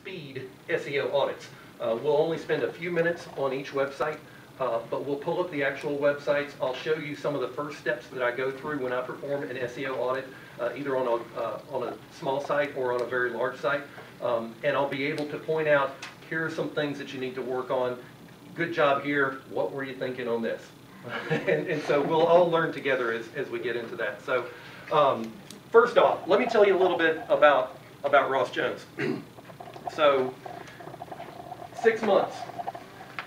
speed SEO audits. We'll only spend a few minutes on each website, but we'll pull up the actual websites. I'll show you some of the first steps that I go through when I perform an SEO audit, either on a small site or on a very large site. And I'll be able to point out, here are some things that you need to work on. Good job here. What were you thinking on this? and so we'll all learn together as we get into that. So first off, let me tell you a little bit about Ross Jones. So 6 months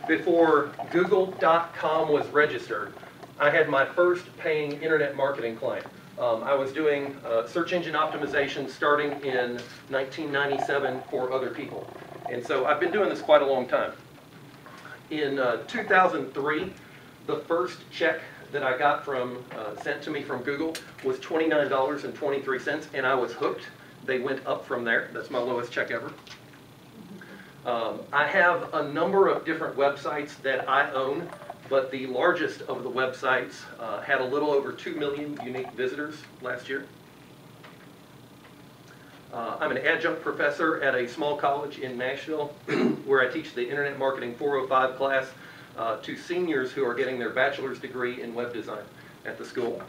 before Google.com was registered, I had my first paying internet marketing client. I was doing search engine optimization starting in 1997 for other people. And so I've been doing this quite a long time. In 2003, the first check that I got sent to me from Google was $29.23, and I was hooked. They went up from there. That's my lowest check ever. I have a number of different websites that I own, but the largest of the websites had a little over 2 million unique visitors last year. I'm an adjunct professor at a small college in Nashville where I teach the Internet Marketing 405 class to seniors who are getting their bachelor's degree in web design at the school.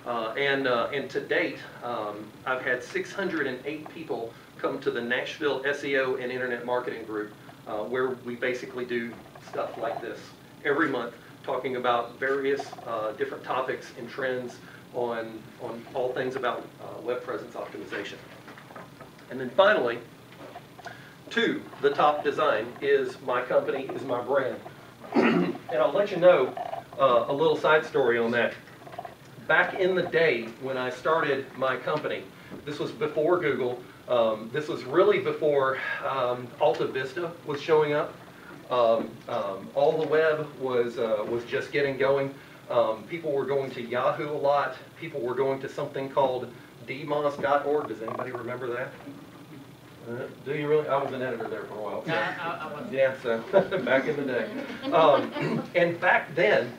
And to date, I've had 608 people come to the Nashville SEO and Internet Marketing group, where we basically do stuff like this every month, talking about various different topics and trends on all things about web presence optimization. And then finally, to the top design is my company, is my brand. And I'll let you know a little side story on that. Back in the day when I started my company, this was before Google, this was really before Alta Vista was showing up. All the web was just getting going. People were going to Yahoo a lot. People were going to something called dmos.org. Does anybody remember that? Do you really? I was an editor there for a while. So. Yeah, so back in the day. And back then,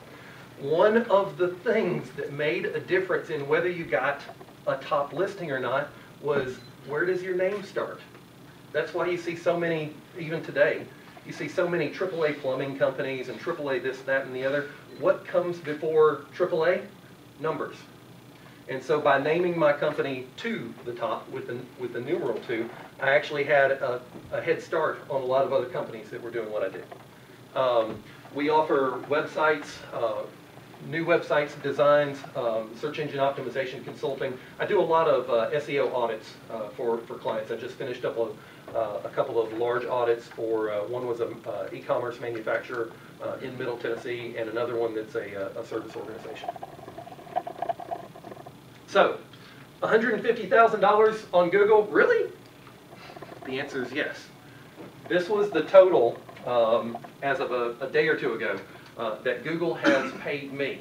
one of the things that made a difference in whether you got a top listing or not was, where does your name start? That's why you see so many, even today, you see so many AAA plumbing companies and AAA this, that, and the other. What comes before AAA? Numbers. And so by naming my company to the top with the numeral 2, I actually had a head start on a lot of other companies that were doing what I did. We offer websites, new websites, designs, search engine optimization consulting. I do a lot of SEO audits for clients. I just finished up a couple of large audits for, one was an e-commerce manufacturer in Middle Tennessee, and another one that's a service organization. So, $150,000 on Google, really? The answer is yes. This was the total as of a day or two ago that Google has paid me.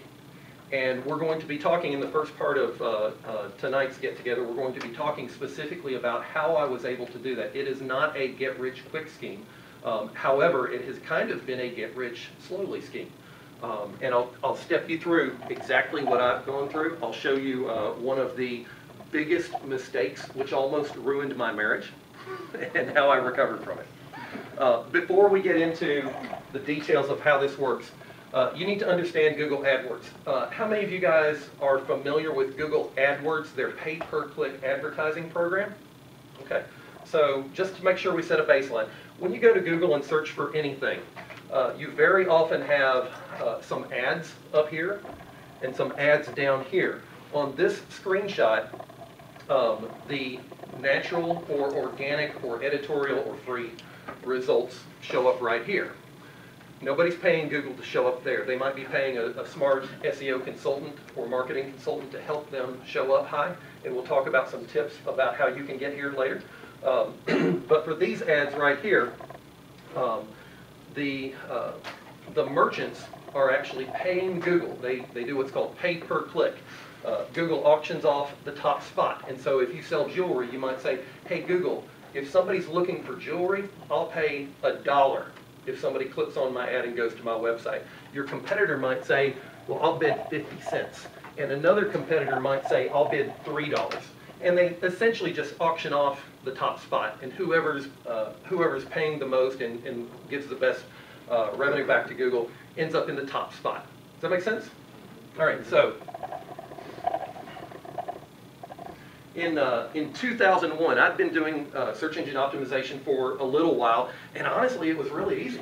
And we're going to be talking in the first part of tonight's get-together, we're going to be talking specifically about how I was able to do that. It is not a get-rich-quick scheme. However, it has kind of been a get-rich-slowly scheme. And I'll step you through exactly what I've gone through. I'll show you one of the biggest mistakes which almost ruined my marriage and how I recovered from it. Before we get into the details of how this works, you need to understand Google AdWords. How many of you guys are familiar with Google AdWords, their pay-per-click advertising program? Okay, so just to make sure we set a baseline, when you go to Google and search for anything, you very often have some ads up here and some ads down here. On this screenshot, the natural or organic or editorial or free results show up right here. Nobody's paying Google to show up there. They might be paying a smart SEO consultant or marketing consultant to help them show up high, and we'll talk about some tips about how you can get here later. But for these ads right here, the merchants are actually paying Google. They do what's called pay per click. Google auctions off the top spot. And so if you sell jewelry, you might say, hey Google, if somebody's looking for jewelry, I'll pay $1 if somebody clicks on my ad and goes to my website. Your competitor might say, well, I'll bid 50 cents. And another competitor might say, I'll bid $3. and they essentially just auction off the top spot, and whoever's paying the most and gives the best revenue back to Google ends up in the top spot. Does that make sense? All right, so in 2001, I'd been doing search engine optimization for a little while, and honestly, it was really easy.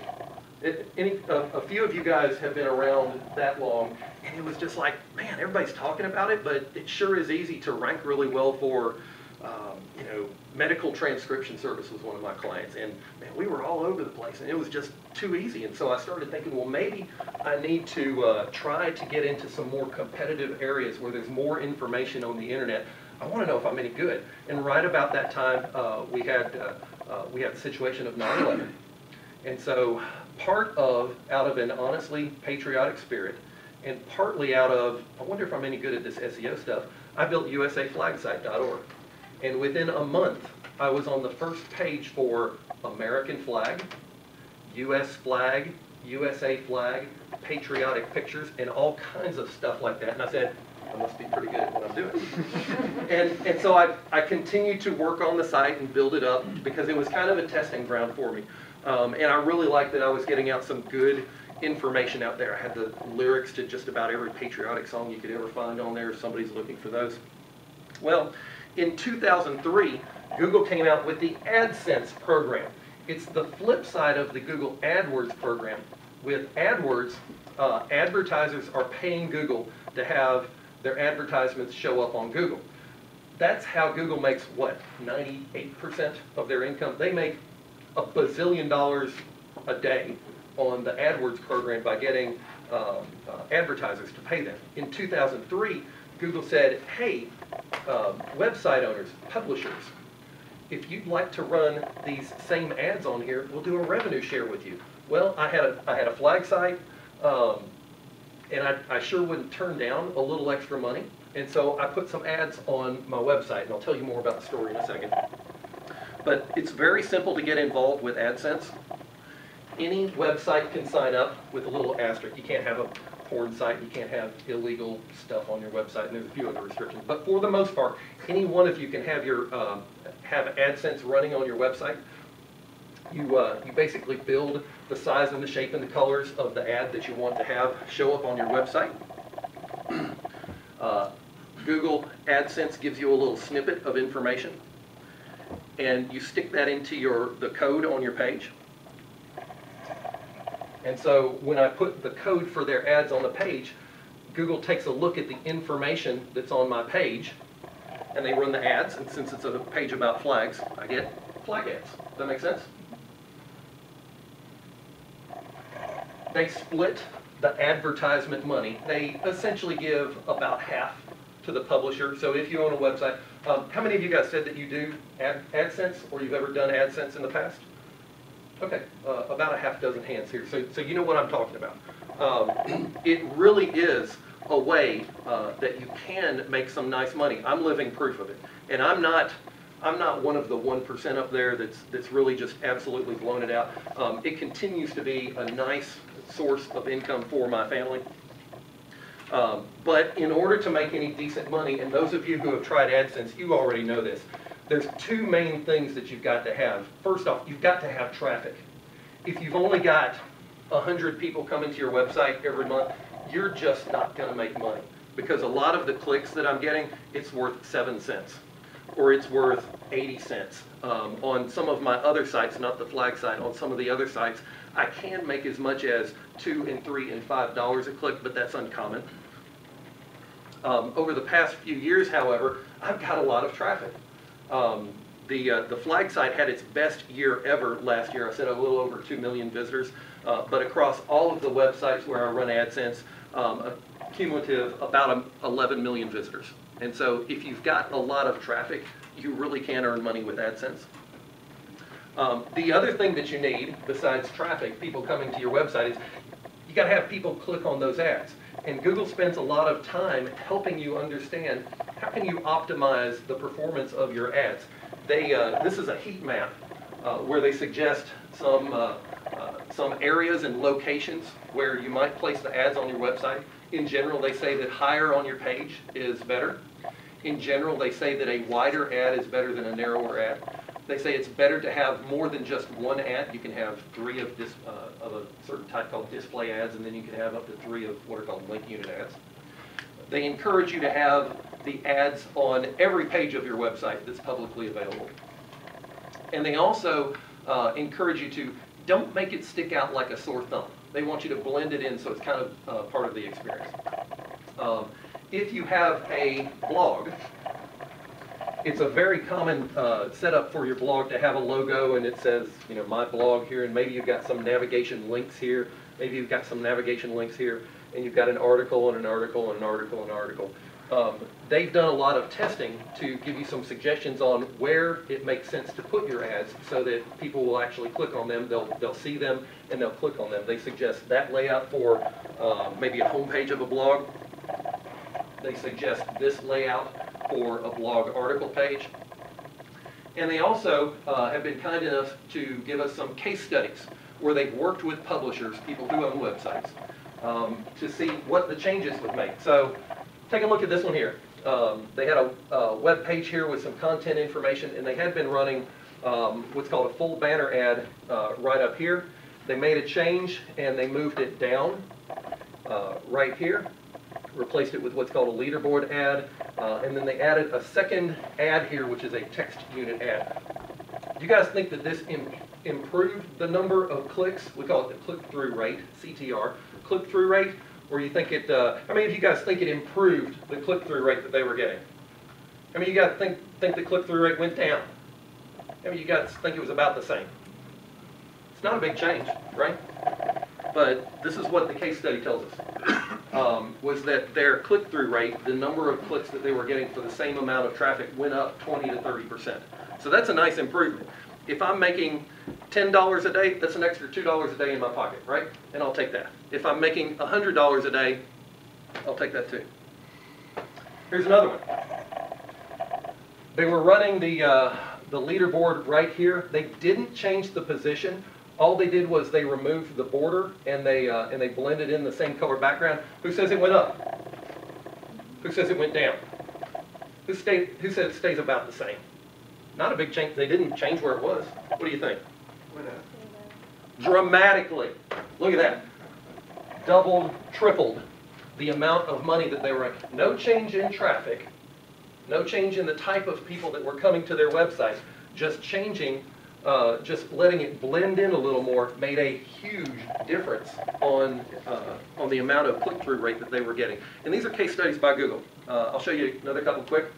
A few of you guys have been around that long, and it was just like, man, everybody's talking about it, but it sure is easy to rank really well for, medical transcription service was one of my clients, and man, we were all over the place, and it was just too easy. And so I started thinking, well, maybe I need to try to get into some more competitive areas where there's more information on the internet. I want to know if I'm any good. And right about that time, we had the situation of 9/11, and so out of an honestly patriotic spirit, and partly out of, I wonder if I'm any good at this SEO stuff, I built usaflagsite.org. And within a month, I was on the first page for American flag, US flag, USA flag, patriotic pictures, and all kinds of stuff like that. And I said, I must be pretty good at what I'm doing. and so I continued to work on the site and build it up because it was kind of a testing ground for me. And I really liked that I was getting out some good information out there. I had the lyrics to just about every patriotic song you could ever find on there if somebody's looking for those. Well, in 2003, Google came out with the Adsense program. It's the flip side of the Google AdWords program. With AdWords, advertisers are paying Google to have their advertisements show up on Google. That's how Google makes, what, 98% of their income? They make $1 bazillion a day on the AdWords program by getting advertisers to pay them. In 2003, Google said, hey, website owners, publishers, if you'd like to run these same ads on here, we'll do a revenue share with you. Well, I had a flag site, and I sure wouldn't turn down a little extra money, and so I put some ads on my website, and I'll tell you more about the story in a second. But it's very simple to get involved with AdSense. Any website can sign up with a little asterisk. You can't have a porn site, you can't have illegal stuff on your website, and there's a few other restrictions. But for the most part, any one of you can have your have AdSense running on your website. You basically build the size and the shape and the colors of the ad that you want to have show up on your website. Google AdSense gives you a little snippet of information, and you stick that into the code on your page. And so when I put the code for their ads on the page, Google takes a look at the information that's on my page, and they run the ads. And since it's a page about flags, I get flag ads. Does that make sense? They split the advertisement money. They essentially give about half to the publisher. So if you own a website, how many of you guys said that you do AdSense, or you've ever done AdSense in the past? Okay, about a half dozen hands here. So you know what I'm talking about. It really is a way that you can make some nice money. I'm living proof of it, and I'm not one of the 1% up there that's really just absolutely blown it out. It continues to be a nice source of income for my family. But in order to make any decent money, and those of you who have tried AdSense, you already know this, there's two main things that you've got to have. First off, you've got to have traffic. If you've only got 100 people coming to your website every month, you're just not going to make money. Because a lot of the clicks that I'm getting, it's worth 7 cents. Or it's worth 80 cents. On some of my other sites, not the flag site, on some of the other sites, I can make as much as $2 and $3 and $5 a click, but that's uncommon. Over the past few years, however, I've got a lot of traffic. The flag site had its best year ever last year. I said a little over 2 million visitors, but across all of the websites where I run AdSense, a cumulative about 11 million visitors. And so if you've got a lot of traffic, you really can earn money with AdSense. The other thing that you need, besides traffic, people coming to your website, is you got to have people click on those ads. And Google spends a lot of time helping you understand how can you optimize the performance of your ads. This is a heat map where they suggest some areas and locations where you might place the ads on your website. In general, they say that higher on your page is better. In general, they say that a wider ad is better than a narrower ad. They say it's better to have more than just one ad. You can have 3 of a certain type called display ads, and then you can have up to 3 of what are called link unit ads. They encourage you to have the ads on every page of your website that's publicly available. And they also encourage you to don't make it stick out like a sore thumb. They want you to blend it in so it's kind of part of the experience. If you have a blog, it's a very common setup for your blog to have a logo and it says, you know, my blog here, and maybe you've got some navigation links here, maybe you've got some navigation links here, and you've got an article and an article and an article and an article. They've done a lot of testing to give you some suggestions on where it makes sense to put your ads so that people will actually click on them, they'll see them, and they'll click on them. They suggest that layout for maybe a homepage of a blog. They suggest this layout for a blog article page. And they also have been kind enough to give us some case studies where they've worked with publishers, people who own websites, to see what the changes would make. So take a look at this one here. They had a web page here with some content information, and they had been running what's called a full banner ad right up here. They made a change and they moved it down right here, replaced it with what's called a leaderboard ad, and then they added a second ad here, which is a text unit ad. Do you guys think that this improved the number of clicks? We call it the click-through rate, CTR, click-through rate, or you think it, how many of you guys think it improved the click-through rate that they were getting? How many of you guys think the click-through rate went down? How many of you guys think it was about the same? It's not a big change, right? But this is what the case study tells us, was that their click-through rate, the number of clicks that they were getting for the same amount of traffic, went up 20 to 30%. So that's a nice improvement. If I'm making $10 a day, that's an extra $2 a day in my pocket, right? And I'll take that. If I'm making $100 a day, I'll take that too. Here's another one. They were running the leaderboard right here. They didn't change the position. All they did was they removed the border and they blended in the same color background. Who says it went up? Who says it went down? Who says it stays about the same? Not a big change. They didn't change where it was. What do you think? Went up. Dramatically. Look at that. Doubled, tripled the amount of money that they were making. No change in traffic. No change in the type of people that were coming to their website. Just changing, just letting it blend in a little more made a huge difference on the amount of click-through rate that they were getting. And these are case studies by Google. I'll show you another couple quick.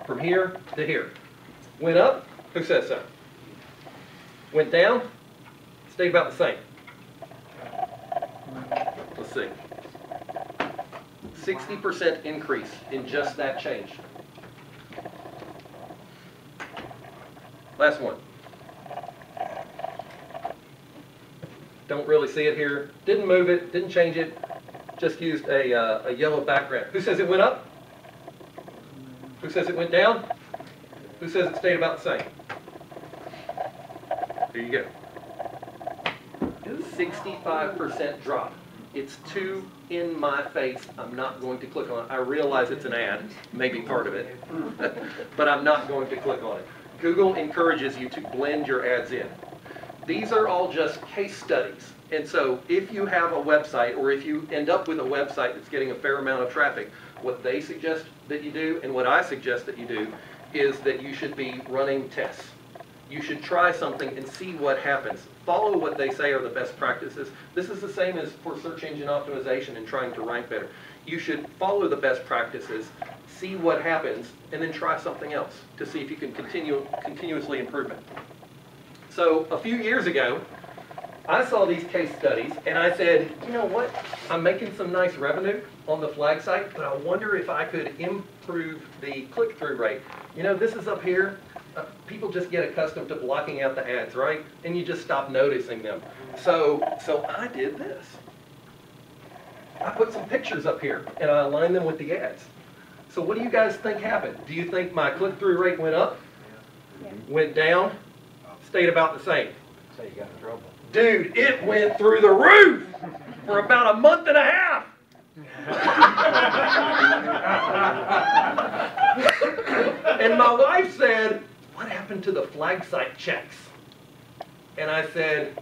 From here to here. Went up, who says so? Went down, stayed about the same. Let's see. 60% increase in just that change. Last one. Don't really see it here. Didn't move it, didn't change it, just used a yellow background. Who says it went up? Who says it went down? Who says it stayed about the same? Here you go. 65% drop. It's too in my face. I'm not going to click on it. I realize it's an ad, maybe part of it, but I'm not going to click on it. Google encourages you to blend your ads in. These are all just case studies. And so if you have a website, or if you end up with a website that's getting a fair amount of traffic, what they suggest that you do, and what I suggest that you do, is that you should be running tests. You should try something and see what happens. Follow what they say are the best practices. This is the same as for search engine optimization and trying to rank better. You should follow the best practices, see what happens, and then try something else to see if you can continuously improve it. So a few years ago, I saw these case studies and I said, you know what? I'm making some nice revenue on the flag site, but I wonder if I could improve the click-through rate. You know, this is up here. People just get accustomed to blocking out the ads, right? And you just stop noticing them. So I did this. I put some pictures up here and I aligned them with the ads. So what do you guys think happened? Do you think my click-through rate went up? Yeah. Went down? Stayed about the same? So you got in trouble. Dude, it went through the roof for about a month and a half. And my wife said, what happened to the flag site checks? And I said,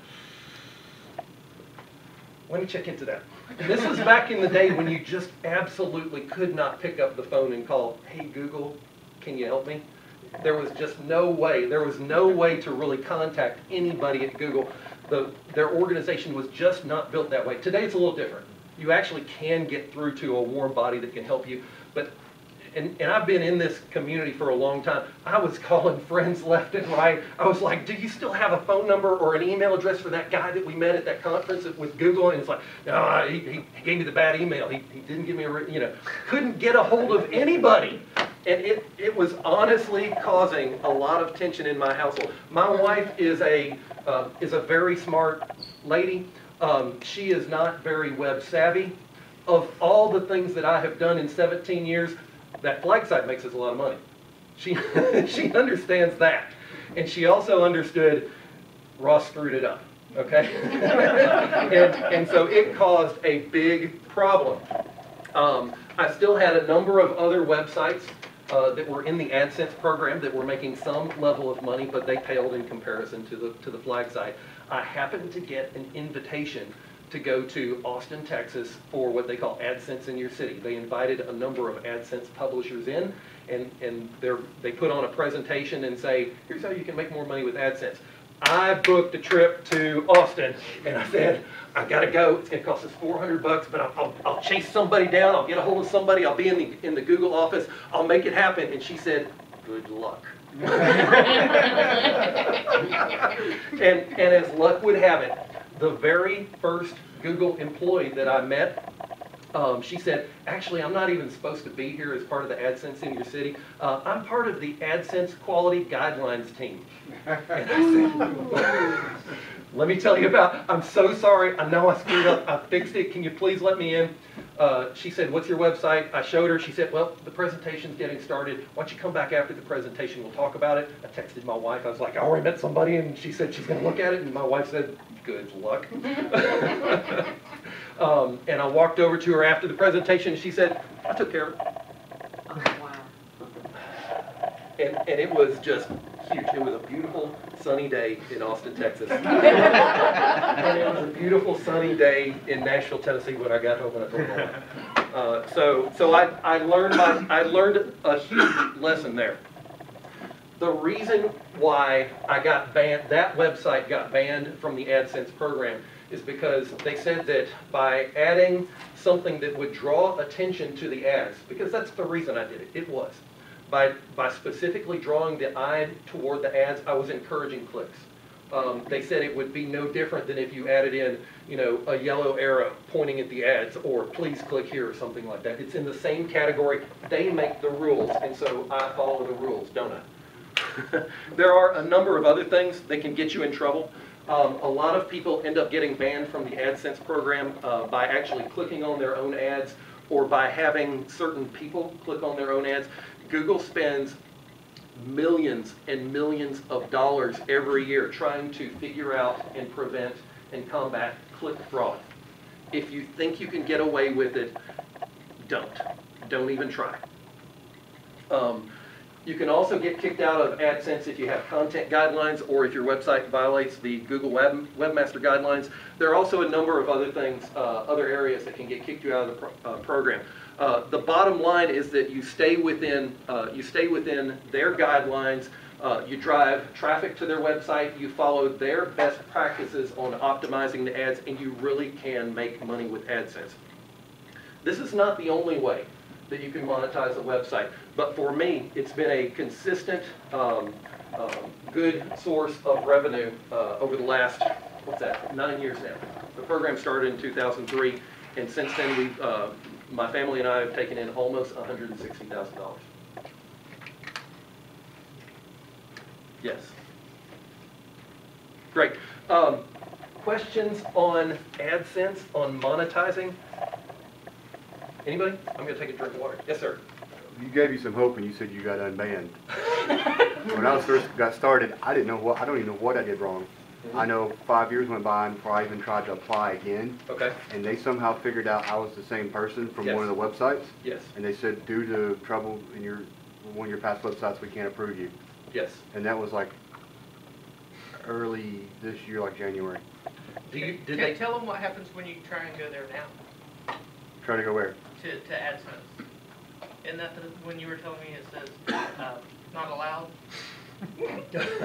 let me check into that. And this was back in the day when you just absolutely could not pick up the phone and call, hey Google, can you help me? There was just no way. There was no way to really contact anybody at Google. Their organization was just not built that way. Today it's a little different. You actually can get through to a warm body that can help you. But and I've been in this community for a long time. I was calling friends left and right. I was like, do you still have a phone number or an email address for that guy that we met at that conference with Google? And it's like, no, he gave me the bad email. He didn't give me couldn't get a hold of anybody. And it was honestly causing a lot of tension in my household. My wife is a very smart lady. She is not very web savvy. Of all the things that I have done in 17 years, that flag site makes us a lot of money. She understands that. And she also understood Ross screwed it up, okay? and so it caused a big problem. I still had a number of other websites that were in the Adsense program that were making some level of money, but they paled in comparison to the flag site. I happened to get an invitation to go to Austin, Texas for what they call Adsense in Your City. They invited a number of Adsense publishers in, and they put on a presentation and say, here's how you can make more money with Adsense. I booked a trip to Austin, and I said, I gotta go. It's gonna cost us $400, but I'll chase somebody down. I'll get a hold of somebody. I'll be in the Google office. I'll make it happen. And she said, good luck. and as luck would have it, the very first Google employee that I met, she said, actually, I'm not even supposed to be here as part of the Adsense in Your City. I'm part of the Adsense Quality Guidelines team. And I said, let me tell you I'm so sorry. I know I screwed up. I fixed it. Can you please let me in? She said, what's your website? I showed her. She said, well, the presentation's getting started. Why don't you come back after the presentation? We'll talk about it. I texted my wife. I was like, I already met somebody, and she said she's going to look at it. And my wife said, good luck. And I walked over to her after the presentation, and she said, I took care of it. Oh, wow. And it was just huge. It was a beautiful, sunny day in Austin, Texas. And it was a beautiful, sunny day in Nashville, Tennessee when I got home and I told my wife. So I learned a huge lesson there. The reason why I got banned, that website got banned from the Adsense program, is because they said that by adding something that would draw attention to the ads, because that's the reason I did it, it was. By specifically drawing the eye toward the ads, I was encouraging clicks. They said it would be no different than if you added in, a yellow arrow pointing at the ads, or please click here, or something like that. It's in the same category. They make the rules, and so I follow the rules, don't I? There are a number of other things that can get you in trouble. A lot of people end up getting banned from the Adsense program by actually clicking on their own ads, or by having certain people click on their own ads. Google spends millions and millions of dollars every year trying to figure out and prevent and combat click fraud. If you think you can get away with it, don't even try. You can also get kicked out of Adsense if you have content guidelines, or if your website violates the Google Webmaster Guidelines. There are also a number of other things, other areas that can get kicked you out of the program. The bottom line is that you stay within their guidelines. You drive traffic to their website. You follow their best practices on optimizing the ads, and you really can make money with Adsense. This is not the only way that you can monetize a website, but for me, it's been a consistent, good source of revenue over the last, 9 years now. The program started in 2003, and since then, my family and I have taken in almost $160,000. Yes. Great. Questions on Adsense, on monetizing? Anybody? I'm going to take a drink of water. Yes, sir. You gave you some hope and you said you got unbanned. When I first got started, I don't even know what I did wrong. I know 5 years went by before I even tried to apply again. Okay. And they somehow figured out I was the same person from Yes. one of the websites. Yes. And they said, due to trouble in one of your past websites, we can't approve you. Yes. And that was like early this year, like January. Did Can they tell them what happens when you try and go there now? Try to go where? To Adsense. Isn't that when you were telling me it says not allowed?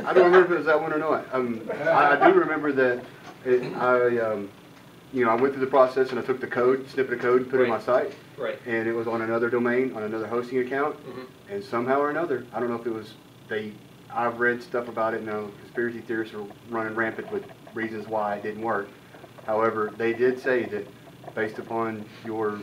I don't remember if it was that one or not. I do remember that I went through the process and I took the code, snippet of code, put it in my site. Right. And it was on another domain, on another hosting account. Mm-hmm. And somehow or another, I don't know if it was, I've read stuff about it, conspiracy theorists are running rampant with reasons why it didn't work. However, they did say that based upon your,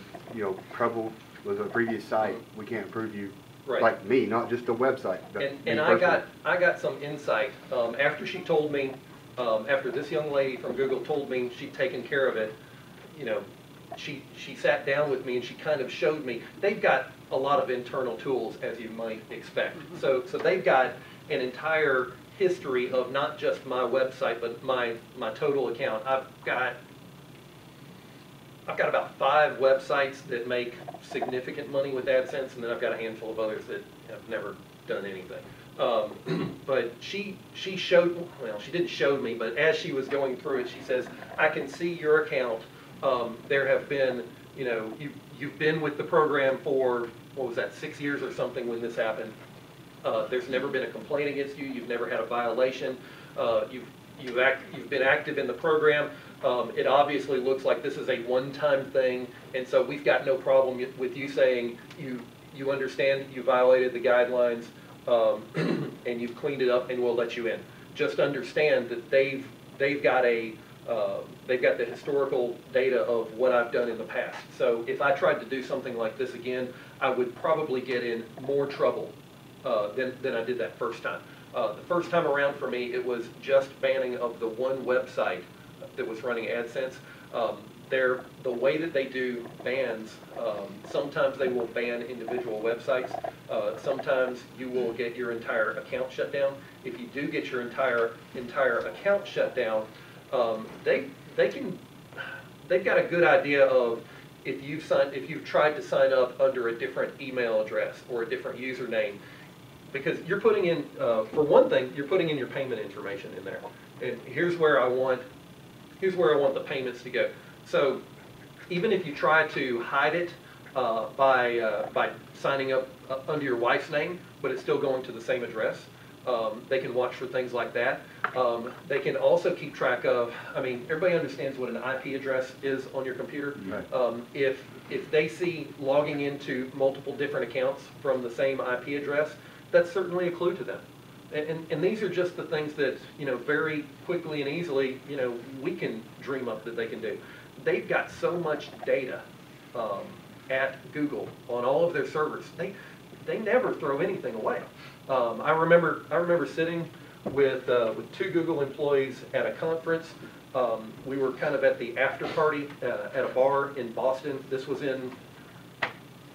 trouble with a previous site, we can't approve you. Right. Like me, not just a website. But And me I personally. got some insight after she told me, after this young lady from Google told me she'd taken care of it. She sat down with me and she kind of showed me. They've got a lot of internal tools, as you might expect. So they've got an entire history of not just my website, but my total account. I've got about 5 websites that make significant money with AdSense, and then I've got a handful of others that have never done anything. But she showed, well, she didn't show me, but as she was going through it, she says, I can see your account. There have been, you've been with the program for, what was that, 6 years or something when this happened. There's never been a complaint against you. You've never had a violation. You've been active in the program. It obviously looks like this is a one-time thing, and so we've got no problem with you saying you understand you violated the guidelines and you've cleaned it up, and we'll let you in. Just understand that they've got the historical data of what I've done in the past. So if I tried to do something like this again, I would probably get in more trouble than I did that first time. The first time around for me, it was just banning of the one website that was running AdSense. The way that they do bans, sometimes they will ban individual websites. Sometimes you will get your entire account shut down. If you do get your entire account shut down, they've got a good idea of if you've tried to sign up under a different email address or a different username. Because you're putting in, for one thing, you're putting in your payment information in there. And here's where I want the payments to go. So even if you try to hide it by signing up under your wife's name, but it's still going to the same address, they can watch for things like that. They can also keep track of, everybody understands what an IP address is on your computer. Right. If they see logging into multiple different accounts from the same IP address, that's certainly a clue to them. And these are just the things that, very quickly and easily, we can dream up that they can do. They've got so much data at Google on all of their servers. They never throw anything away. I remember sitting with 2 Google employees at a conference. We were kind of at the after party at a bar in Boston. This was in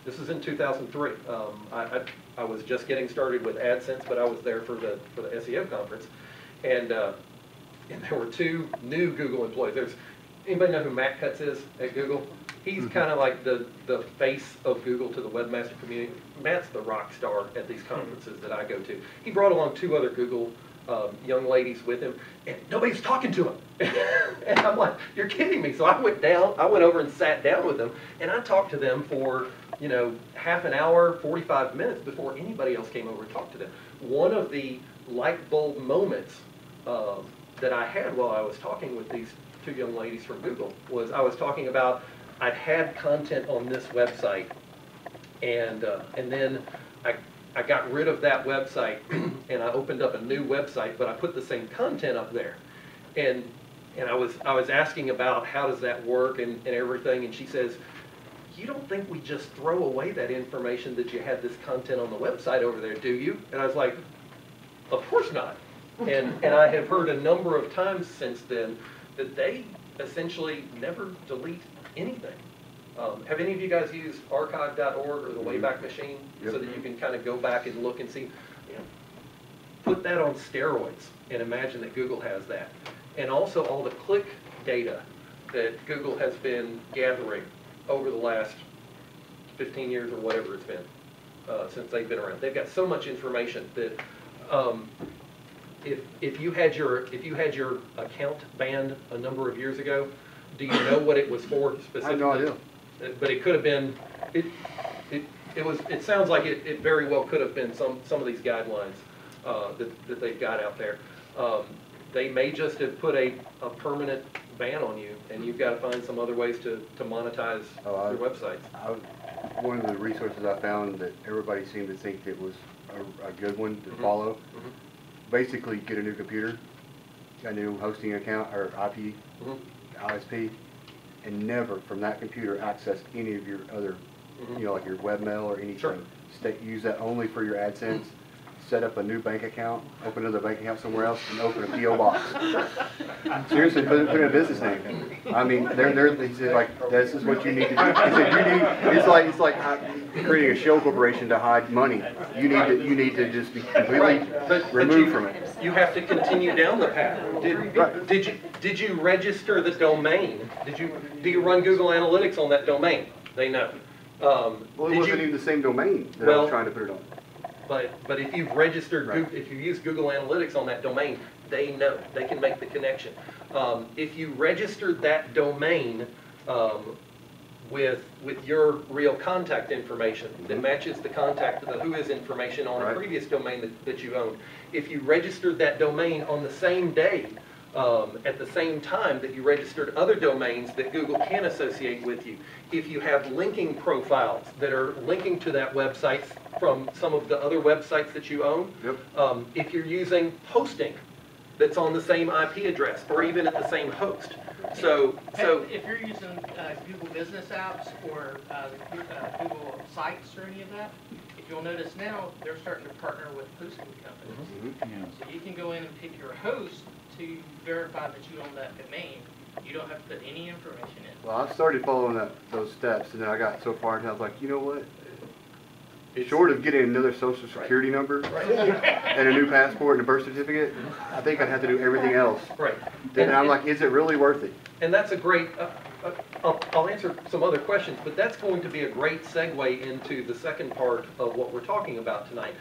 2003. I was just getting started with AdSense, but I was there for the SEO conference, and there were 2 new Google employees. Anybody know who Matt Cutts is at Google? He's kind of like the face of Google to the webmaster community. Matt's the rock star at these conferences that I go to. He brought along 2 other Google young ladies with him, and nobody's talking to him. And I'm like, you're kidding me. So I went over and sat down with them, and I talked to them for, half an hour, 45 minutes before anybody else came over and talked to them. One of the light bulb moments that I had while I was talking with these 2 young ladies from Google was I was talking about I'd had content on this website, and then I got rid of that website and I opened up a new website, but I put the same content up there, and I was asking about how does that work and everything, and she says, you don't think we just throw away that information that you had this content on the website over there, do you? And I was like, of course not. And I have heard a number of times since then that they essentially never delete anything. Have any of you guys used archive.org or the Wayback Machine? Yep. So that you can kind of go back and look and see, put that on steroids and imagine that Google has that. and also all the click data that Google has been gathering over the last 15 years or whatever it's been since they've been around. They've got so much information that if you had your account banned a number of years ago, do you know what it was for specifically? I have no idea. But it could have been. It sounds like it very well could have been some of these guidelines that they've got out there. They may just have put a permanent ban on you, and you've got to find some other ways to monetize your websites. One of the resources I found that everybody seemed to think it was a good one to follow. Basically, get a new computer, a new hosting account or IP, ISP, and never from that computer access any of your other, you know, like your webmail or anything. Sure. Use that only for your AdSense. Set up a new bank account, open another bank account somewhere else, and open a P.O. box. Seriously, put in a business name. I mean, he said, like, this is what you need to do. He said, it's like creating a shell corporation to hide money. You need to just be completely removed from it. You have to continue down the path. Did you register the domain? Do you run Google Analytics on that domain? They know. Well, it wasn't even the same domain that I was trying to put it on. But if you've registered, if you use Google Analytics on that domain, they know. They can make the connection. If you registered that domain with your real contact information that matches the whois information on a previous domain that you owned, if you registered that domain on the same day, at the same time that you registered other domains that Google can associate with you, if you have linking profiles that are linking to that website from some of the other websites that you own, if you're using hosting that's on the same IP address or even at the same host. So if you're using Google Business Apps or Google Sites or any of that, if you'll notice now, they're starting to partner with hosting companies. So you can go in and pick your host to verify that you own that domain. You don't have to put any information in. Well, I started following those steps, and then I got so far, and I was like, you know what? Short of getting another social security number and a new passport and a birth certificate, I think I'd have to do everything else. Right. And I'm like, is it really worth it? And that's a great, I'll answer some other questions, but that's going to be a great segue into the second part of what we're talking about tonight.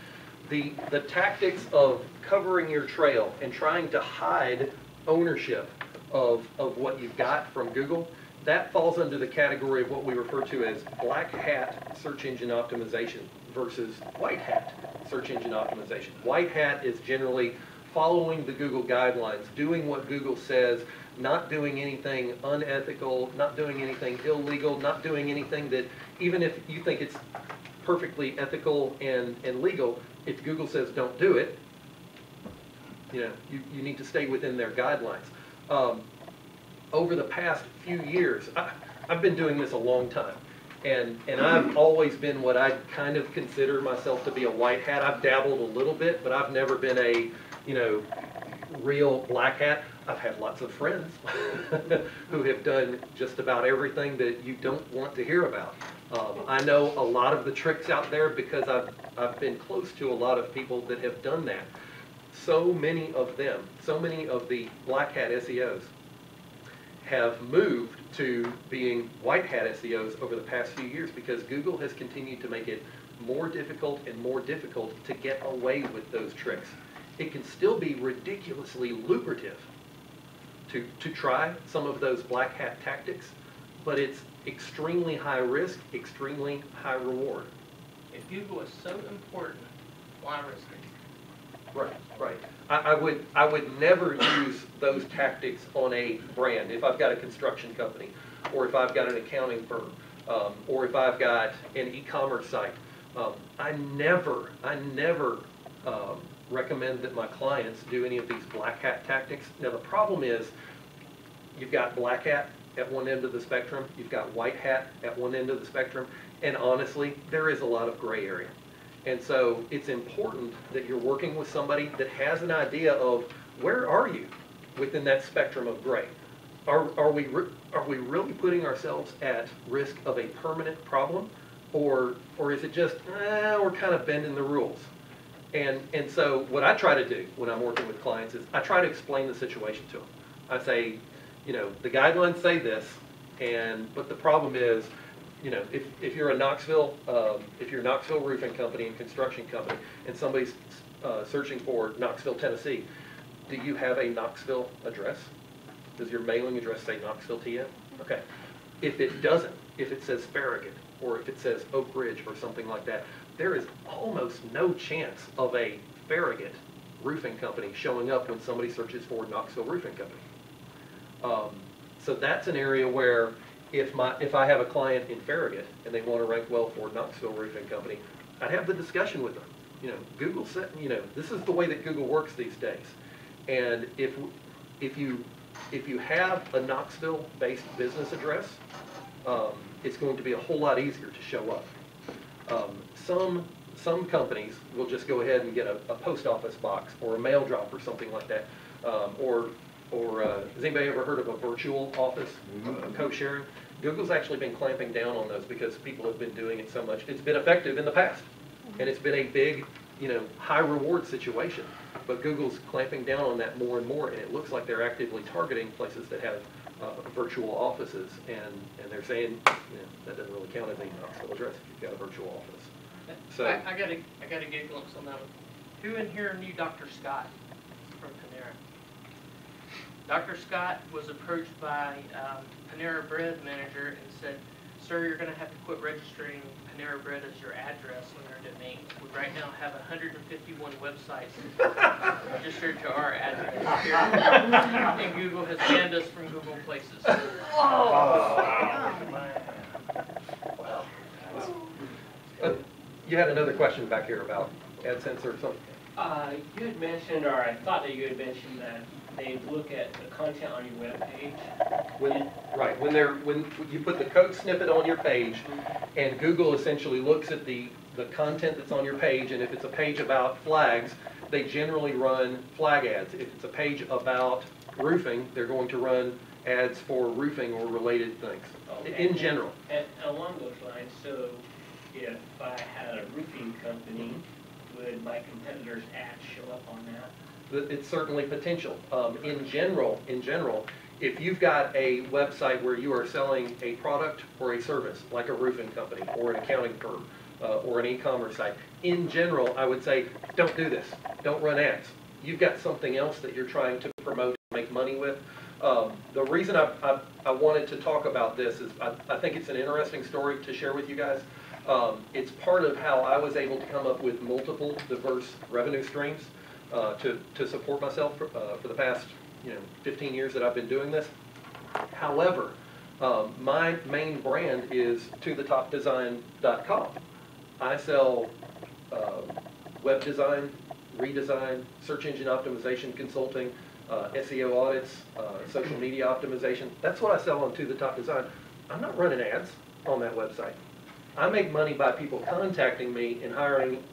The tactics of covering your trail and trying to hide ownership of what you've got from Google, that falls under the category of what we refer to as black hat search engine optimization versus white hat search engine optimization. White hat is generally following the Google guidelines, doing what Google says, not doing anything unethical, not doing anything illegal, not doing anything that, even if you think it's perfectly ethical and legal, if Google says don't do it, you know, you need to stay within their guidelines. Over the past few years, I've been doing this a long time, and I've always been what I kind of consider myself to be a white hat. I've dabbled a little bit, but I've never been a, you know, real black hat. I've had lots of friends who have done just about everything that you don't want to hear about. I know a lot of the tricks out there because I've been close to a lot of people that have done that. So many of them, so many of the black hat SEOs have moved to being white hat SEOs over the past few years because Google has continued to make it more difficult and more difficult to get away with those tricks. It can still be ridiculously lucrative to try some of those black hat tactics, but it's extremely high risk, extremely high reward. If Google is so important, why risk it? Right. I would never use those tactics on a brand. If I've got a construction company, or if I've got an accounting firm, or if I've got an e-commerce site, I never recommend that my clients do any of these black hat tactics. Now the problem is, you've got black hat at one end of the spectrum, you've got white hat at one end of the spectrum, and honestly, there is a lot of gray area. And so it's important that you're working with somebody that has an idea of where are you within that spectrum of gray. Are we really putting ourselves at risk of a permanent problem, or is it just we're kind of bending the rules? And so what I try to do when I'm working with clients is I try to explain the situation to them. I say, you know, the guidelines say this, but the problem is, you know, if you're a Knoxville, if you're a Knoxville roofing company and construction company, and somebody's searching for Knoxville, Tennessee, do you have a Knoxville address? Does your mailing address say Knoxville, TN? Okay. If it doesn't, if it says Farragut, or if it says Oak Ridge or something like that, there is almost no chance of a Farragut roofing company showing up when somebody searches for Knoxville roofing company. So that's an area where if I have a client in Farragut and they want to rank well for Knoxville roofing company, I'd have the discussion with them. You know, Google said, you know, this is the way that Google works these days. And if you have a Knoxville-based business address, it's going to be a whole lot easier to show up. Some companies will just go ahead and get a post office box or a mail drop or something like that. Has anybody ever heard of a virtual office, co-sharing? Google's actually been clamping down on those because people have been doing it so much. It's been effective in the past, and it's been a big, you know, high reward situation. But Google's clamping down on that more and more, and it looks like they're actively targeting places that have virtual offices, and they're saying, you know, that doesn't really count as a Knoxville address if you've got a virtual office. So I got a good glimpse on that one. Who in here knew Dr. Scott from Panera? Dr. Scott was approached by Panera Bread manager and said, "Sir, you're going to have to quit registering Panera Bread as your address on your domain. We right now have 151 websites registered to our address here, and Google has banned us from Google Places." you had another question back here about Adsense or something? You had mentioned, or I thought that you had mentioned that they look at the content on your web page. When you put the code snippet on your page, and Google essentially looks at the content that's on your page, and if it's a page about flags, they generally run flag ads. If it's a page about roofing, they're going to run ads for roofing or related things, in general. And along those lines, so if I had a roofing company, would my competitors' ads show up on that? It's certainly potential. In general, if you've got a website where you are selling a product or a service, like a roofing company or an accounting firm or an e-commerce site, in general, I would say, don't do this. Don't run ads. You've got something else that you're trying to promote, make money with. The reason I wanted to talk about this is I think it's an interesting story to share with you guys. It's part of how I was able to come up with multiple diverse revenue streams to support myself for the past 15 years that I've been doing this. However, my main brand is tothetopdesign.com. I sell web design, redesign, search engine optimization consulting, SEO audits, social media optimization. That's what I sell on To The Top Design. I'm not running ads on that website. I make money by people contacting me and hiring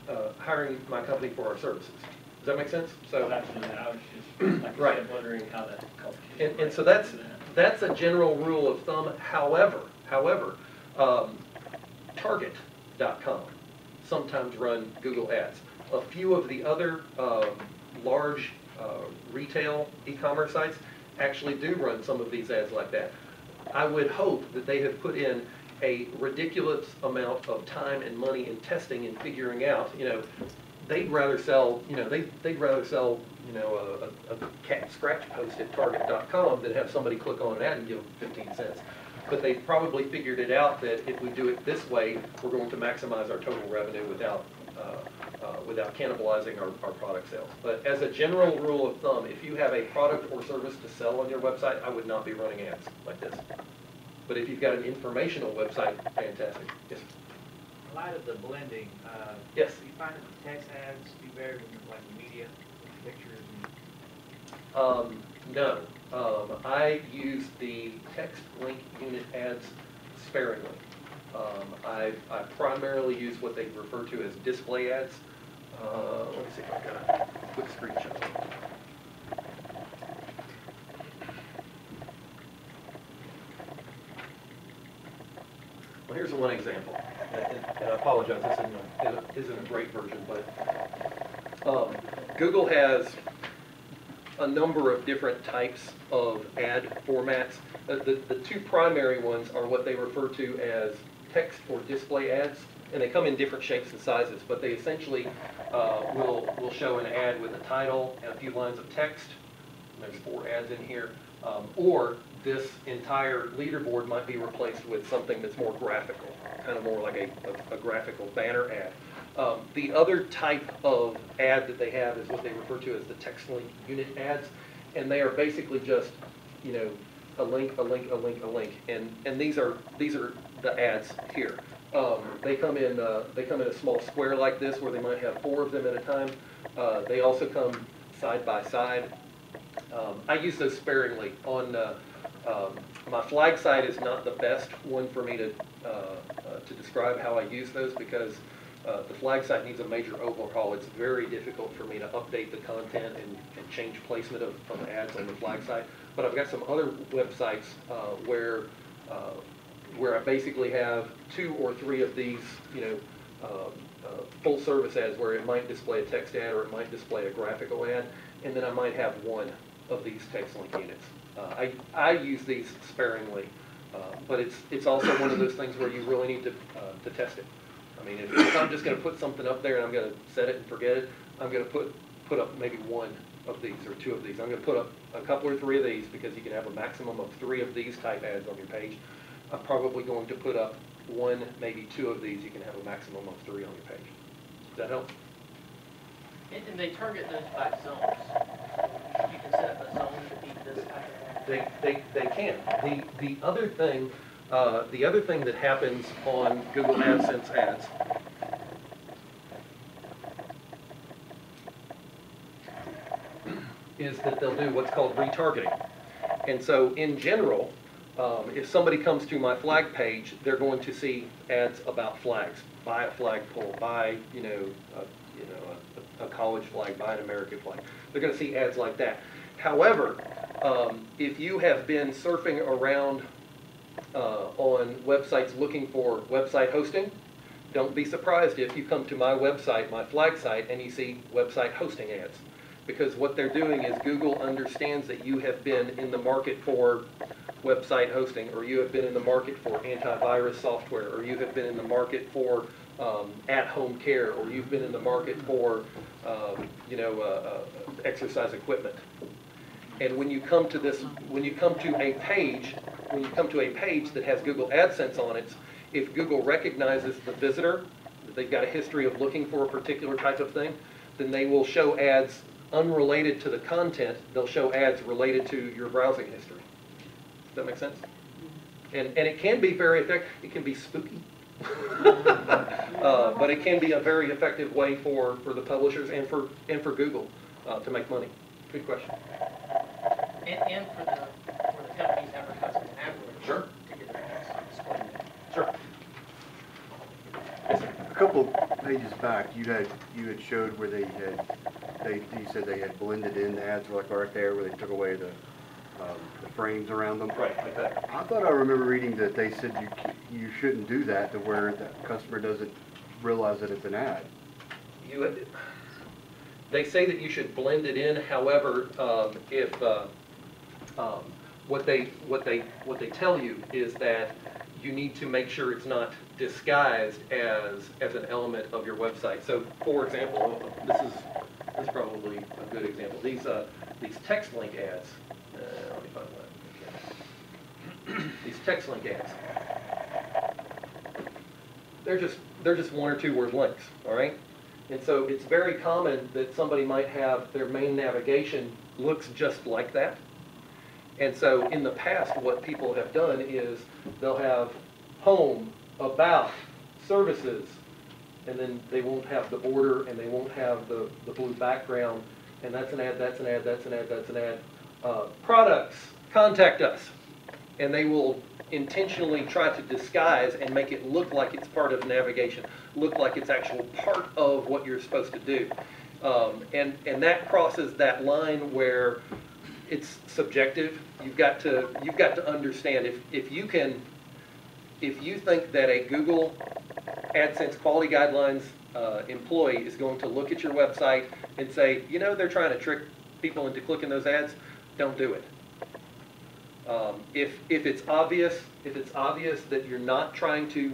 my company for our services. Does that make sense? So that's what I was just like right. wondering how that competition. And so that's a general rule of thumb. However, Target.com sometimes run Google ads. A few of the other large retail e-commerce sites actually do run some of these ads like that. I would hope that they have put in a ridiculous amount of time and money in testing and figuring out, they'd rather sell, they'd rather sell, a cat scratch post at Target.com than have somebody click on an ad and give them 15 cents. But they probably figured it out that if we do it this way, we're going to maximize our total revenue without cannibalizing our product sales. But as a general rule of thumb, if you have a product or service to sell on your website, I would not be running ads like this. But if you've got an informational website, fantastic. Yes. In light of the blending, yes. do you find that the text ads do better than like media, pictures? No. I use the text link unit ads sparingly. I primarily use what they refer to as display ads. Let me see if I've got a quick screenshot. Well, here's one example, and I apologize, this isn't a great version, but Google has a number of different types of ad formats. The two primary ones are what they refer to as text or display ads, and they come in different shapes and sizes, but they essentially will show an ad with a title and a few lines of text. There's 4 ads in here. Or this entire leaderboard might be replaced with something that's more graphical, kind of more like a graphical banner ad. The other type of ad that they have is what they refer to as the text link unit ads, and they are basically just, you know, a link, a link, a link, a link, and these are the ads here. They come in a small square like this, where they might have 4 of them at a time. They also come side by side. I use those sparingly. On my flag site is not the best one for me to describe how I use those, because the flag site needs a major overhaul. It's very difficult for me to update the content and change placement of ads on the flag site. But I've got some other websites where I basically have 2 or 3 of these, you know, full service ads, where it might display a text ad or it might display a graphical ad, and then I might have 1 of these text link units. I use these sparingly, but it's also one of those things where you really need to test it. I mean, if I'm just going to put something up there and I'm going to set it and forget it, I'm going to put up maybe 1 of these or 2 of these. I'm going to put up a couple or 3 of these, because you can have a maximum of 3 of these type ads on your page. I'm probably going to put up 1, maybe 2 of these. You can have a maximum of 3 on your page. Does that help? And they target those by zones. You can set up a zone to be this type of ad. They can. The other thing that happens on Google AdSense ads is that they'll do what's called retargeting. And so in general, if somebody comes to my flag page, they're going to see ads about flags. Buy a flagpole, buy, a college flag, buy an American flag. They're going to see ads like that. However, if you have been surfing around on websites looking for website hosting, don't be surprised if you come to my website, my flag site, and you see website hosting ads. Because what they're doing is Google understands that you have been in the market for website hosting, or you have been in the market for antivirus software, or you have been in the market for at-home care, or you've been in the market for exercise equipment. And when you come to a page that has Google AdSense on it, if Google recognizes the visitor, that they've got a history of looking for a particular type of thing, then they will show ads unrelated to the content. They'll show ads related to your browsing history. Does that make sense? And it can be very effective. It can be spooky. But it can be a very effective way for the publishers and for Google to make money. Good question. And for the companies advertising in Adwords. Sure. To get their ads displayed. Sure. A couple pages back, you had showed where you said they had blended in the ads, like right there, where they took away the frames around them. Right, like that. I thought I remember reading that they said you shouldn't do that, to where the customer doesn't realize that it's an ad. They say that you should blend it in. However, what they tell you is that you need to make sure it's not disguised as an element of your website. So, for example, this is probably a good example. These text link ads. Let me find one. These text link ads. They're just 1 or 2 word links. All right. And so it's very common that somebody might have their main navigation looks just like that. And so in the past, what people have done is they'll have home, about, services, and then they won't have the border, and they won't have the blue background, and that's an ad, that's an ad, that's an ad, that's an ad. Products, contact us. And they will intentionally try to disguise and make it look like it's part of navigation, look like it's actual part of what you're supposed to do. And that crosses that line where it's subjective. You've got to understand if you think that a Google AdSense quality guidelines employee is going to look at your website and say, they're trying to trick people into clicking those ads, don't do it. If it's obvious that you're not trying to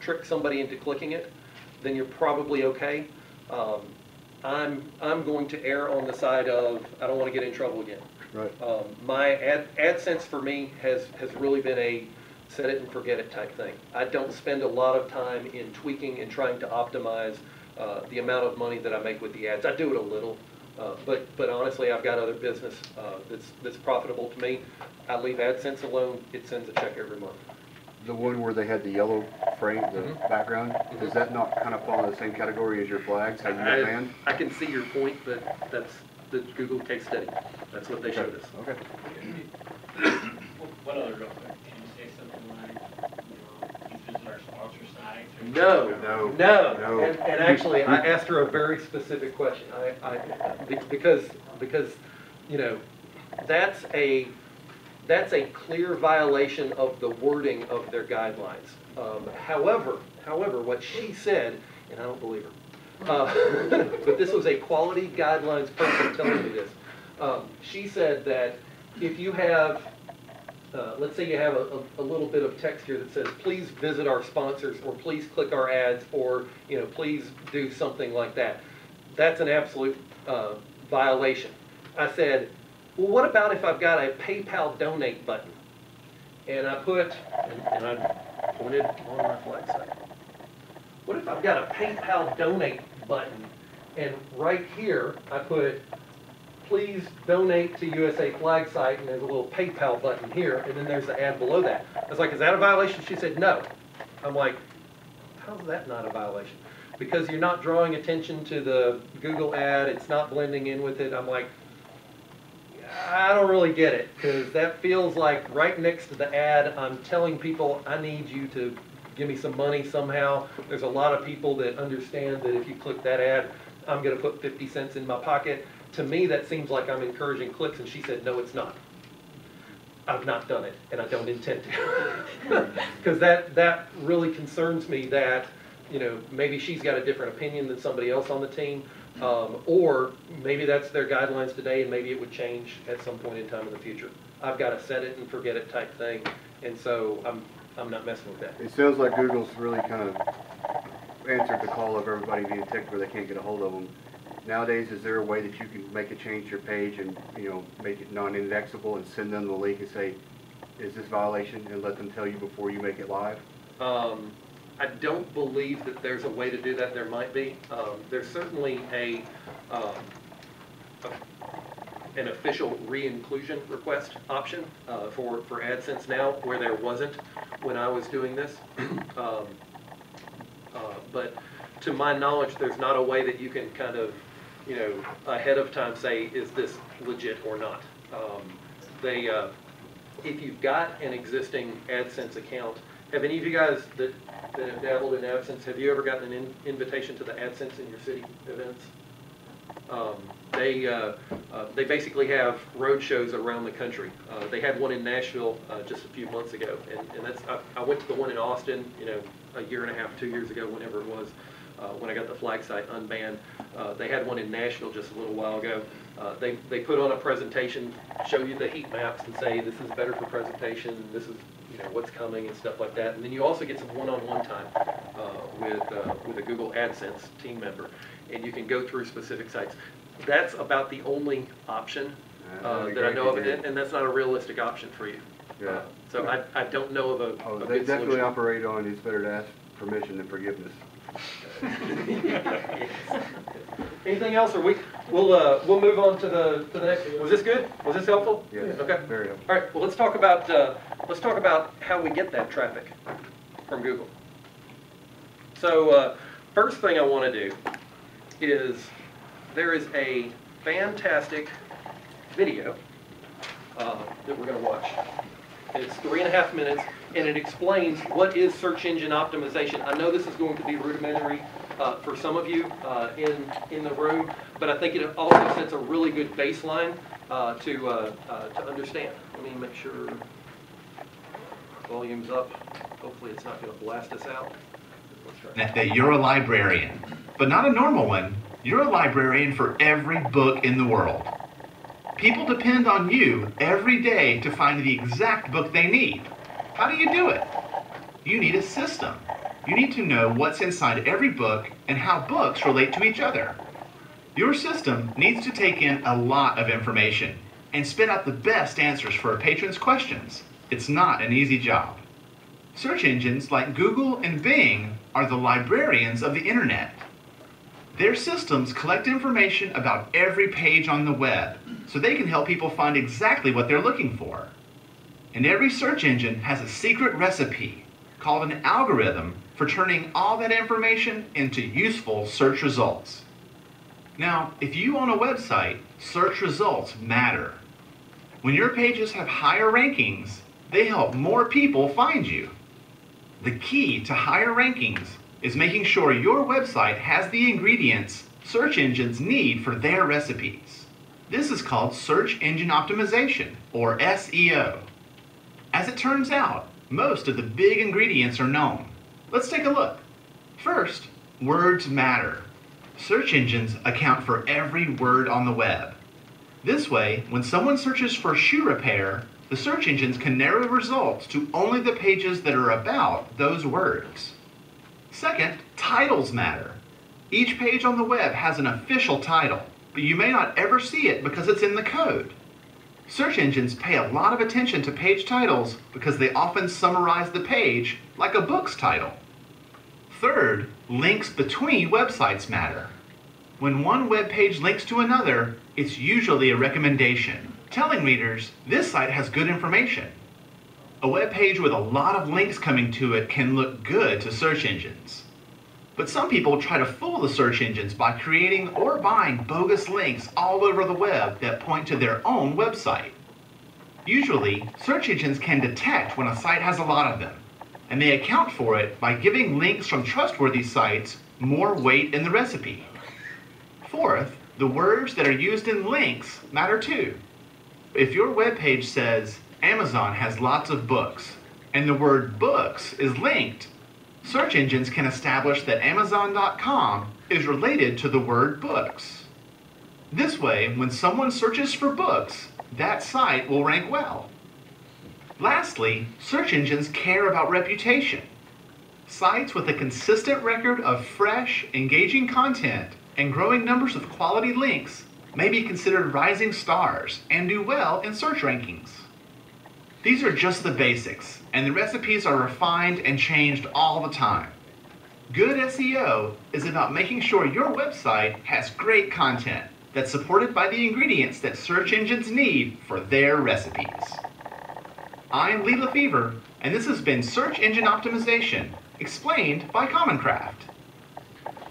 trick somebody into clicking it, then you're probably okay. I'm going to err on the side of I don't want to get in trouble again. Right. My AdSense for me has really been a set it and forget it type thing. I don't spend a lot of time in tweaking and trying to optimize the amount of money that I make with the ads. I do it a little, but honestly, I've got other business that's profitable to me. I leave AdSense alone. It sends a check every month. The one where they had the yellow frame, the background, does that not kind of fall in the same category as your flags? How you got banned? I can see your point, but that's the Google case study. That's what they showed us. Okay. What other real quick? Can you say something like, you visit our sponsor sites? Or No. And actually, I asked her a very specific question. Because that's a clear violation of the wording of their guidelines. However, what she said, and I don't believe her, but this was a quality guidelines person telling me this. She said that if you have, let's say you have a little bit of text here that says, please visit our sponsors, or please click our ads, or please do something like that. That's an absolute violation. I said, well, what about if I've got a PayPal donate button? And I put, and I pointed on my flag site. What if I've got a PayPal donate button, and right here I put, please donate to USA Flag Site, and there's a little PayPal button here, and then there's the ad below that. I was like, is that a violation? She said, no. I'm like, how's that not a violation? Because you're not drawing attention to the Google ad, it's not blending in with it. I'm like, I don't really get it, because that feels like right next to the ad, I'm telling people I need you to give me some money somehow. There's a lot of people that understand that if you click that ad, I'm going to put 50 cents in my pocket. To me, that seems like I'm encouraging clicks, and she said, no, it's not. I've not done it, and I don't intend to. Because that really concerns me that, maybe she's got a different opinion than somebody else on the team. Or maybe that's their guidelines today, and maybe it would change at some point in time in the future. I've got a set it and forget it type thing, and so I'm not messing with that. It sounds like Google's really kind of answered the call of everybody being ticked where they can't get a hold of them. Nowadays, is there a way that you can make a change to your page and make it non-indexable and send them the link and say, is this violation, and let them tell you before you make it live? I don't believe that there's a way to do that. There might be. There's certainly an official re-inclusion request option for AdSense now, where there wasn't when I was doing this. But to my knowledge, there's not a way that you can kind of, ahead of time say, is this legit or not? If you've got an existing AdSense account, have any of you guys that have dabbled in AdSense, have you ever gotten an invitation to the AdSense in your city events? They basically have road shows around the country. They had one in Nashville just a few months ago, and that's I went to the one in Austin, a year and a half, 2 years ago, whenever it was, when I got the flag site unbanned. They had one in Nashville just a little while ago. They put on a presentation, show you the heat maps, and say this is better for presentation, this is what's coming and stuff like that. And then you also get some one-on-one time with a Google AdSense team member, and you can go through specific sites. That's about the only option that I know of, and that's not a realistic option for you. Yeah. So I don't know of a they good definitely solution. operate on it's better to ask permission than forgiveness. Anything else, or we'll move on to the next. Was this good? Was this helpful? Yes. Okay. Very helpful. All right. Well, let's talk about how we get that traffic from Google. So first thing I want to do is there is a fantastic video that we're going to watch. It's 3.5 minutes, and it explains what is search engine optimization. I know this is going to be rudimentary for some of you in the room, but I think it also sets a really good baseline to understand. Let me make sure volume's up. Hopefully it's not going to blast us out. Let's try. That you're a librarian, but not a normal one. You're a librarian for every book in the world. People depend on you every day to find the exact book they need. How do you do it? You need a system. You need to know what's inside every book and how books relate to each other. Your system needs to take in a lot of information and spit out the best answers for a patron's questions. It's not an easy job. Search engines like Google and Bing are the librarians of the internet. Their systems collect information about every page on the web so they can help people find exactly what they're looking for. And every search engine has a secret recipe called an algorithm for turning all that information into useful search results. Now, if you own a website, search results matter. When your pages have higher rankings, they help more people find you. The key to higher rankings is making sure your website has the ingredients search engines need for their recipes. This is called search engine optimization, or SEO. As it turns out, most of the big ingredients are known. Let's take a look. First, words matter. Search engines account for every word on the web. This way, when someone searches for shoe repair, the search engines can narrow results to only the pages that are about those words. Second, titles matter. Each page on the web has an official title, but you may not ever see it because it's in the code. Search engines pay a lot of attention to page titles because they often summarize the page like a book's title. Third, links between websites matter. When one web page links to another, it's usually a recommendation, telling readers this site has good information. A web page with a lot of links coming to it can look good to search engines. But some people try to fool the search engines by creating or buying bogus links all over the web that point to their own website. Usually, search engines can detect when a site has a lot of them, and they account for it by giving links from trustworthy sites more weight in the recipe. Fourth, the words that are used in links matter too. If your web page says, Amazon has lots of books, and the word books is linked, search engines can establish that Amazon.com is related to the word books. This way, when someone searches for books, that site will rank well. Lastly, search engines care about reputation. Sites with a consistent record of fresh, engaging content and growing numbers of quality links may be considered rising stars and do well in search rankings. These are just the basics, and the recipes are refined and changed all the time. Good SEO is about making sure your website has great content that's supported by the ingredients that search engines need for their recipes. I'm Lee Lefevre, and this has been Search Engine Optimization, explained by Common Craft.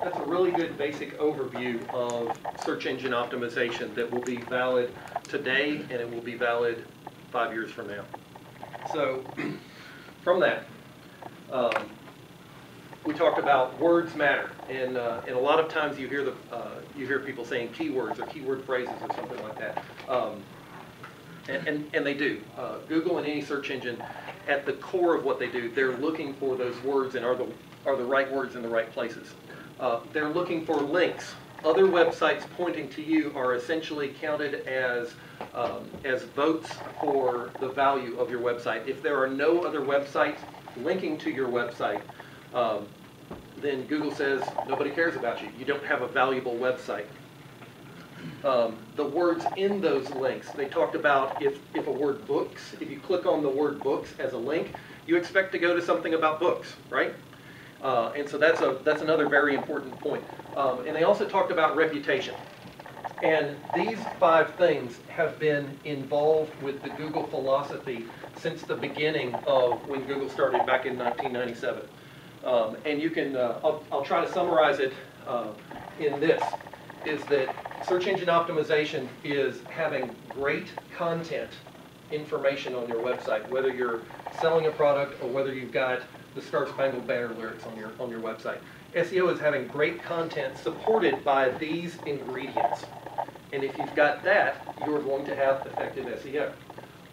That's a really good basic overview of search engine optimization that will be valid today and it will be valid 5 years from now. So from that, we talked about words matter, and a lot of times you hear people saying keywords or keyword phrases or something like that, and they do. Google and any search engine, at the core of what they do, they're looking for those words and are the right words in the right places. They're looking for links. Other websites pointing to you are essentially counted as votes for the value of your website. If there are no other websites linking to your website, then Google says nobody cares about you. You don't have a valuable website. The words in those links, they talked about if a word books, if you click on the word books as a link, you expect to go to something about books, right? And so that's another very important point. And they also talked about reputation. And these 5 things have been involved with the Google philosophy since the beginning of when Google started back in 1997. And you can, I'll try to summarize it in this, is that search engine optimization is having great content information on your website, whether you're selling a product or whether you've got the Star Spangled Banner lyrics on your website. SEO is having great content supported by these ingredients. And if you've got that, you're going to have effective SEO.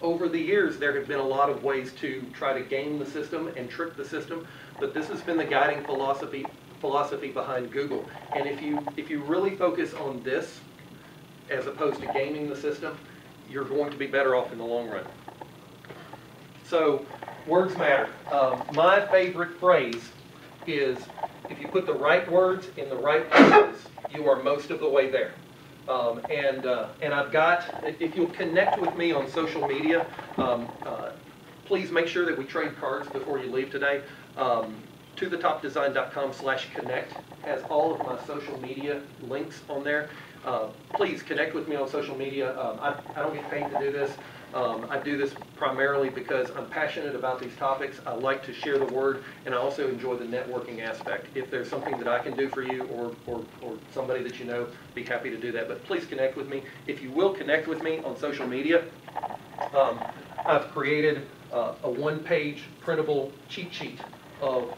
Over the years, there have been a lot of ways to try to game the system and trick the system, but this has been the guiding philosophy philosophy behind Google. And if you really focus on this, as opposed to gaming the system, you're going to be better off in the long run. So, words matter. My favorite phrase is, if you put the right words in the right places, you are most of the way there. And I've got, if you'll connect with me on social media, please make sure that we trade cards before you leave today. tothetopdesign.com/connect has all of my social media links on there. Please connect with me on social media. I don't get paid to do this. I do this primarily because I'm passionate about these topics. I like to share the word, and I also enjoy the networking aspect. If there's something that I can do for you or somebody that you know, be happy to do that. But please connect with me. If you will connect with me on social media, I've created a one-page printable cheat sheet of,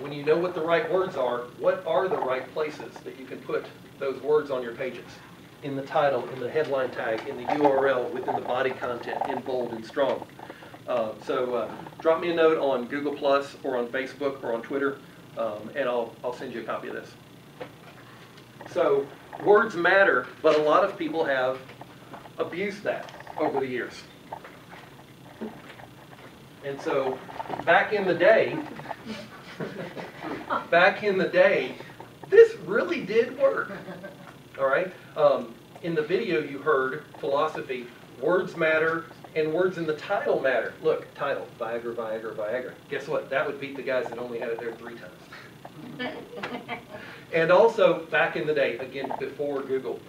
when you know what the right words are, what are the right places that you can put those words on your pages? In the title, in the headline tag, in the URL, within the body content, in bold and strong. So drop me a note on Google Plus or on Facebook or on Twitter, and I'll send you a copy of this. So words matter, but a lot of people have abused that over the years. And so back in the day, this really did work. All right? In the video you heard philosophy, words matter, and words in the title matter. Look, title, Viagra, Viagra, Viagra. Guess what? That would beat the guys that only had it there 3 times. And also, back in the day, again, before Google,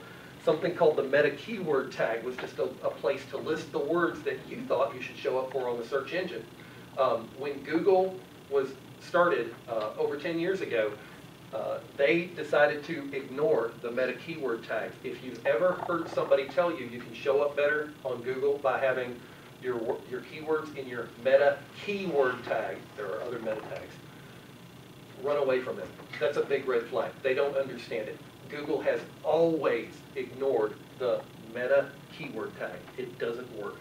something called the meta keyword tag was just a place to list the words that you thought you should show up for on the search engine. When Google was started over 10 years ago, they decided to ignore the meta keyword tag. If you've ever heard somebody tell you you can show up better on Google by having your keywords in your meta keyword tag, there are other meta tags, run away from them. That's a big red flag. They don't understand it. Google has always ignored the meta keyword tag. It doesn't work.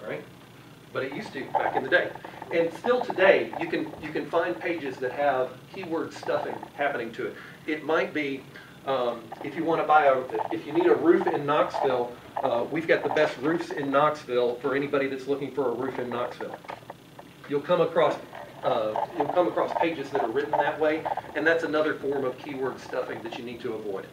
All right? But it used to back in the day. And still today, you can find pages that have keyword stuffing happening to it. It might be, if you want to buy if you need a roof in Knoxville, we've got the best roofs in Knoxville for anybody that's looking for a roof in Knoxville. You'll come across pages that are written that way, and that's another form of keyword stuffing that you need to avoid.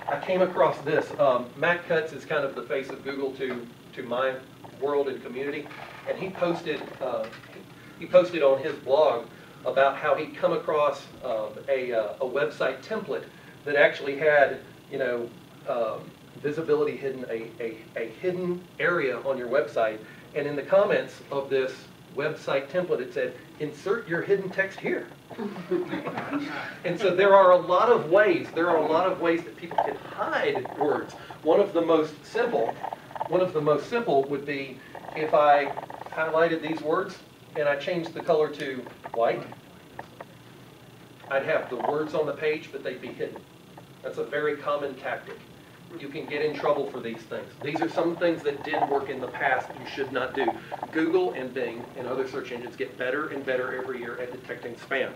I came across this. Matt Cutts is kind of the face of Google to my world and community, and he posted on his blog about how he'd come across a website template that actually had, visibility hidden, a hidden area on your website, and in the comments of this website template it said, insert your hidden text here. And so there are a lot of ways that people can hide words. One of the most simple would be if I highlighted these words and I changed the color to white, I'd have the words on the page, but they'd be hidden. That's a very common tactic. You can get in trouble for these things. These are some things that did work in the past you should not do. Google and Bing and other search engines get better and better every year at detecting spam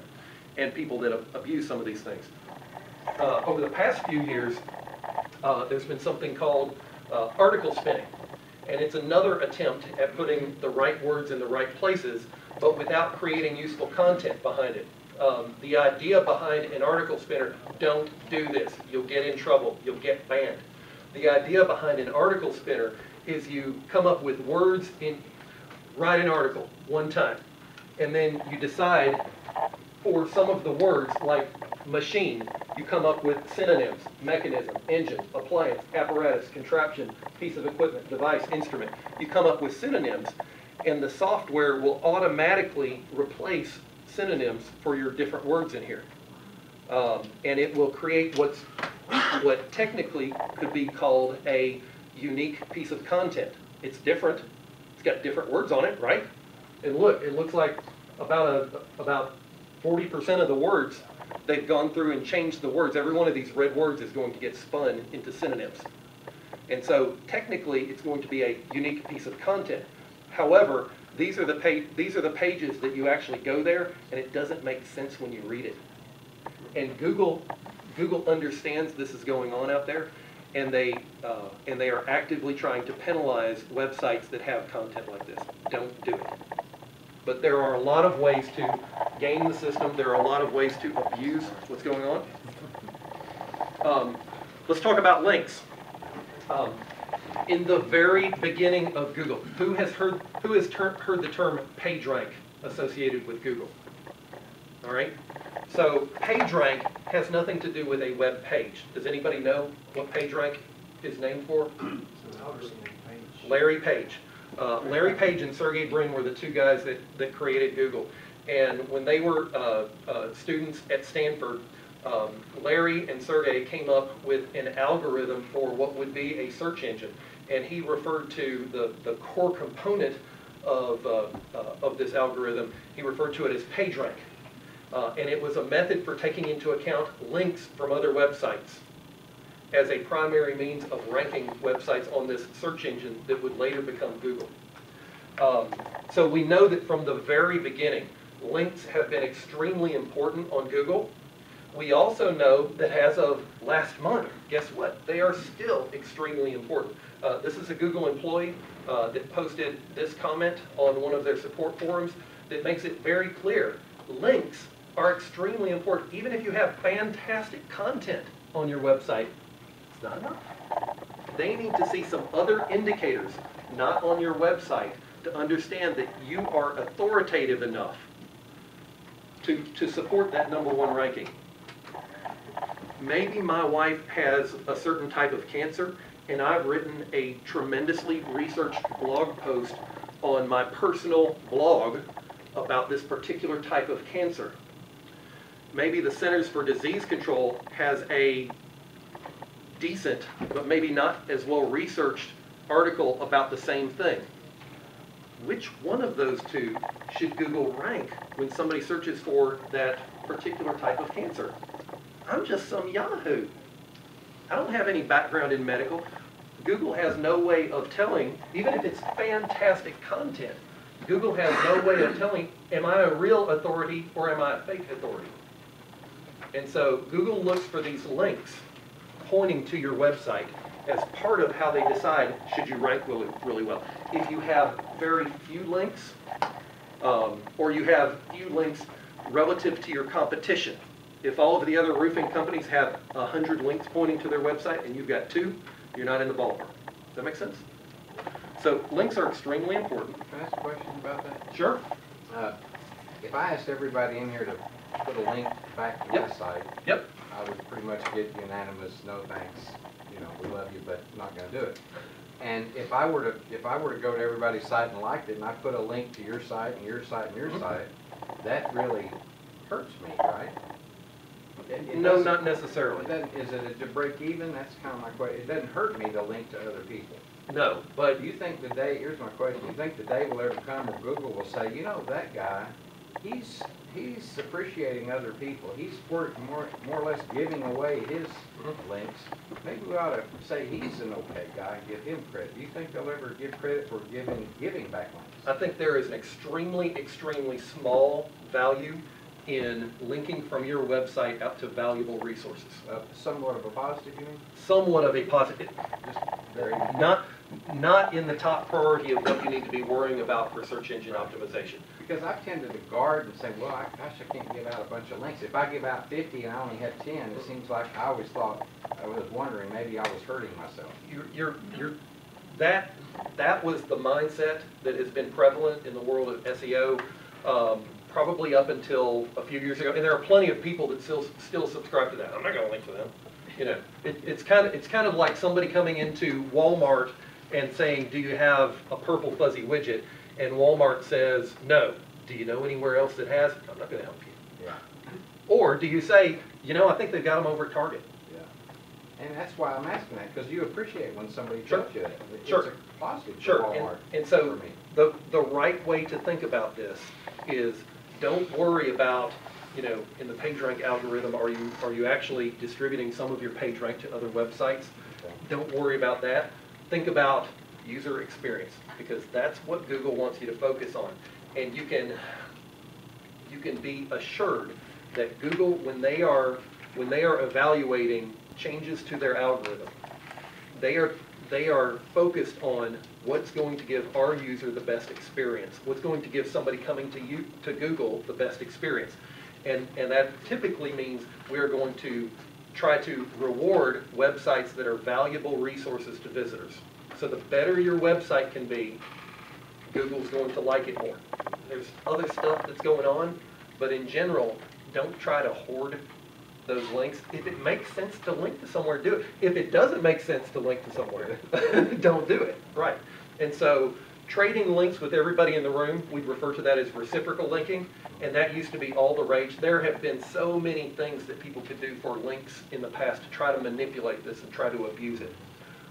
and people that abuse some of these things. Over the past few years, there's been something called article spinning. And it's another attempt at putting the right words in the right places, but without creating useful content behind it. The idea behind an article spinner, don't do this. You'll get in trouble. You'll get banned. The idea behind an article spinner is you come up with words write an article one time, and then you decide for some of the words like machine, you come up with synonyms: mechanism, engine, appliance, apparatus, contraption, piece of equipment, device, instrument. You come up with synonyms, and the software will automatically replace synonyms for your different words in here. And it will create what technically could be called a unique piece of content. It's different. It's got different words on it, right? And look, it looks like about 40% of the words, they've gone through and changed the words. Every one of these red words is going to get spun into synonyms. And so technically, it's going to be a unique piece of content. However, these are the pages that you actually go there, and it doesn't make sense when you read it. And Google understands this is going on out there, and they are actively trying to penalize websites that have content like this. Don't do it. But there are a lot of ways to game the system. There are a lot of ways to abuse what's going on. Let's talk about links. In the very beginning of Google, who has heard the term Pagerank associated with Google? All right. So Pagerank has nothing to do with a web page. Does anybody know what Pagerank is named for? Larry Page. Larry Page and Sergey Brin were the two guys that created Google. And when they were students at Stanford, Larry and Sergey came up with an algorithm for what would be a search engine. And he referred to the core component of this algorithm, he referred to it as Pagerank. And it was a method for taking into account links from other websites as a primary means of ranking websites on this search engine that would later become Google. So we know that from the very beginning, links have been extremely important on Google. We also know that as of last month, guess what? They are still extremely important. This is a Google employee that posted this comment on one of their support forums that makes it very clear. Links are extremely important. Even if you have fantastic content on your website, it's not enough. They need to see some other indicators, not on your website, to understand that you are authoritative enough to support that #1 ranking. Maybe my wife has a certain type of cancer, and I've written a tremendously researched blog post on my personal blog about this particular type of cancer. Maybe the Centers for Disease Control has a decent, but maybe not as well researched article about the same thing. Which one of those two should Google rank when somebody searches for that particular type of cancer? I'm just some yahoo. I don't have any background in medical. Google has no way of telling, even if it's fantastic content, Google has no way of telling, am I a real authority or am I a fake authority? And so Google looks for these links pointing to your website as part of how they decide should you rank really well. If you have very few links, or you have few links relative to your competition, if all of the other roofing companies have 100 links pointing to their website and you've got 2, you're not in the ballpark. Does that make sense? So links are extremely important. Can I ask a question about that? Sure. If I asked everybody in here to put a link back to my site, Yep. I would pretty much get unanimous no thanks. You know, we love you, but not going to do it. And if I were to go to everybody's site and liked it, and I put a link to your site and your site and your site, that really hurts me, right? No, not necessarily. Is it a break even? That's kind of my question. It doesn't hurt me to link to other people. No, but Do you think the day, here's my question, do you think the day will ever come where Google will say, you know, that guy, he's appreciating other people. He's more or less giving away his links. Maybe we ought to say he's an okay guy and give him credit. Do you think they'll ever give credit for giving back links? I think there is an extremely small value in linking from your website out to valuable resources. Somewhat of a positive, you mean? Somewhat of a positive. Just very... Not in the top priority of what you need to be worrying about for search engine optimization. Because I've tended to guard and say, well, gosh, I can't give out a bunch of links. If I give out 50 and I only have 10, it seems like I always thought, I was wondering, maybe I was hurting myself. That was the mindset that has been prevalent in the world of SEO probably up until a few years ago. And there are plenty of people that still subscribe to that. I'm not going to link to them. You know, it's kind of like somebody coming into Walmart and saying, do you have a purple fuzzy widget? And Walmart says, no. Do you know anywhere else that has? I'm not going to help you. Yeah. Or do you say, you know, I think they've got them over at Target. Yeah. And that's why I'm asking that, because you appreciate when somebody tells you that. It's a positive for Walmart. And so the right way to think about this is don't worry about, you know, in the PageRank algorithm, are you actually distributing some of your PageRank to other websites? Okay. Don't worry about that. Think about user experience, because that's what Google wants you to focus on. And you can be assured that Google, when they are evaluating changes to their algorithm, they are focused on what's going to give our user the best experience, what's going to give somebody coming to Google the best experience. And that typically means we're going to try to reward websites that are valuable resources to visitors. So the better your website can be, Google's going to like it more. There's other stuff that's going on, but in general, don't try to hoard those links. If it makes sense to link to somewhere, do it. If it doesn't make sense to link to somewhere, don't do it. Right. And so trading links with everybody in the room, we refer to that as reciprocal linking, and that used to be all the rage. There have been so many things that people could do for links in the past to try to manipulate this and try to abuse it.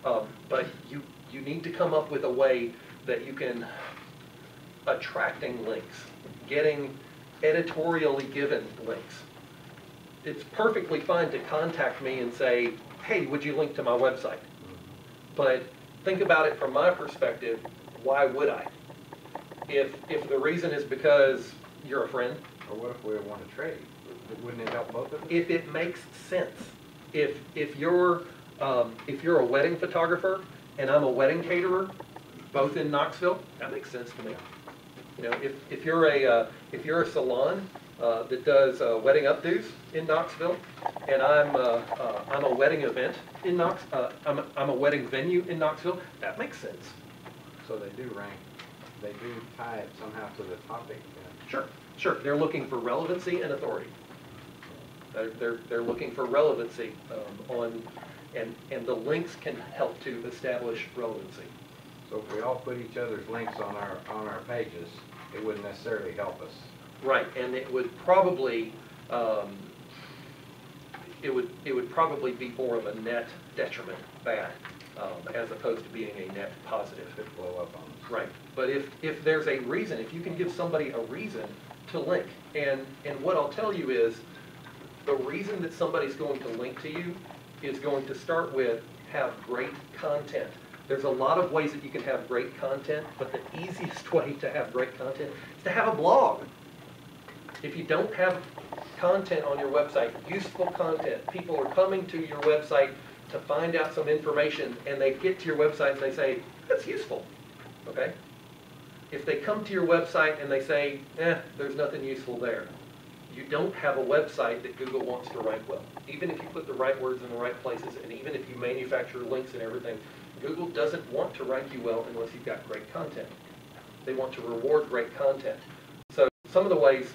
But you need to come up with a way that you can attracting links, getting editorially given links. It's perfectly fine to contact me and say, hey, would you link to my website? But think about it from my perspective, why would I? If the reason is because you're a friend. Or what if we want to trade? Wouldn't it help both of us? If it makes sense. If you're a wedding photographer and I'm a wedding caterer, both in Knoxville, that makes sense to me. You know, if you're a salon that does wedding updos in Knoxville, and I'm a wedding event in I'm a wedding venue in Knoxville, that makes sense. So they do rank, they do tie it somehow to the topic. Sure. They're looking for relevancy and authority. They're looking for relevancy and the links can help to establish relevancy. So if we all put each other's links on our pages, it wouldn't necessarily help us. Right, and it would probably probably be more of a net detriment, bad, as opposed to being a net positive. Could blow up on us. Right, but if there's a reason, if you can give somebody a reason to link, and what I'll tell you is, the reason that somebody's going to link to you is going to start with have great content. There's a lot of ways that you can have great content, but the easiest way to have great content is to have a blog. If you don't have content on your website, useful content, people are coming to your website to find out some information, and they get to your website and they say, that's useful, okay? If they come to your website and they say, there's nothing useful there, you don't have a website that Google wants to rank well. Even if you put the right words in the right places, and even if you manufacture links and everything, Google doesn't want to rank you well unless you've got great content. They want to reward great content. So some of the ways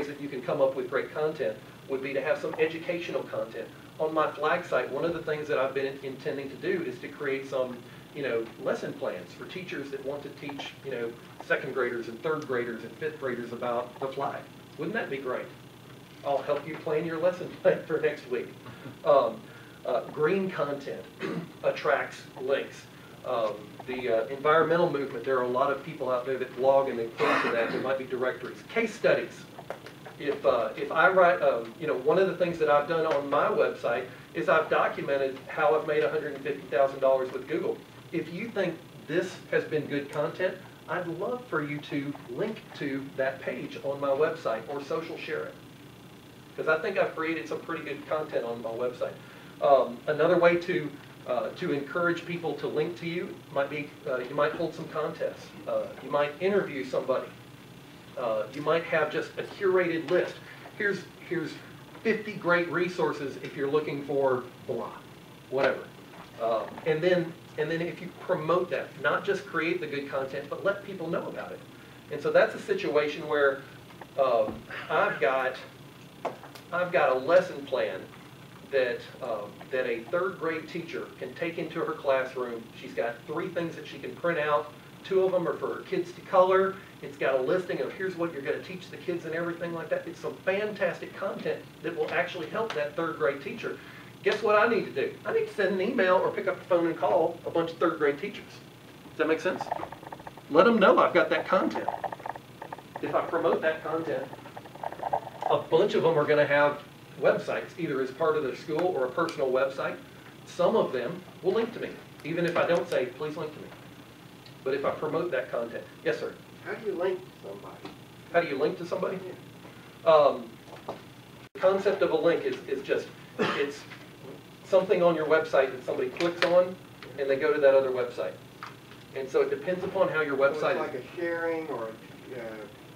that you can come up with great content would be to have some educational content. On my flag site, one of the things that I've been intending to do is to create some, lesson plans for teachers that want to teach, second graders and third graders and fifth graders about the flag. Wouldn't that be great? I'll help you plan your lesson plan for next week. Green content attracts links. The environmental movement, there are a lot of people out there that blog and they put into that. There might be directories. Case studies. If I write, one of the things that I've done on my website is I've documented how I've made $150,000 with Google. If you think this has been good content, I'd love for you to link to that page on my website or social share it. Because I think I've created some pretty good content on my website. Another way to encourage people to link to you might be you might hold some contests. You might interview somebody. You might have just a curated list. Here's 50 great resources if you're looking for blah, whatever. And then if you promote that, not just create the good content, but let people know about it. And so that's a situation where I've got a lesson plan that a third grade teacher can take into her classroom. She's got 3 things that she can print out. 2 of them are for her kids to color. It's got a listing of here's what you're going to teach the kids and everything like that. It's some fantastic content that will actually help that third grade teacher. Guess what I need to do? I need to send an email or pick up the phone and call a bunch of third grade teachers. Does that make sense? Let them know I've got that content. If I promote that content, a bunch of them are going to have websites, either as part of their school or a personal website. Some of them will link to me, even if I don't say, please link to me. But if I promote that content, yes, sir. How do you link to somebody? How do you link to somebody? The concept of a link is just, it's something on your website that somebody clicks on and they go to that other website. And so it depends upon how your So website it's like a sharing or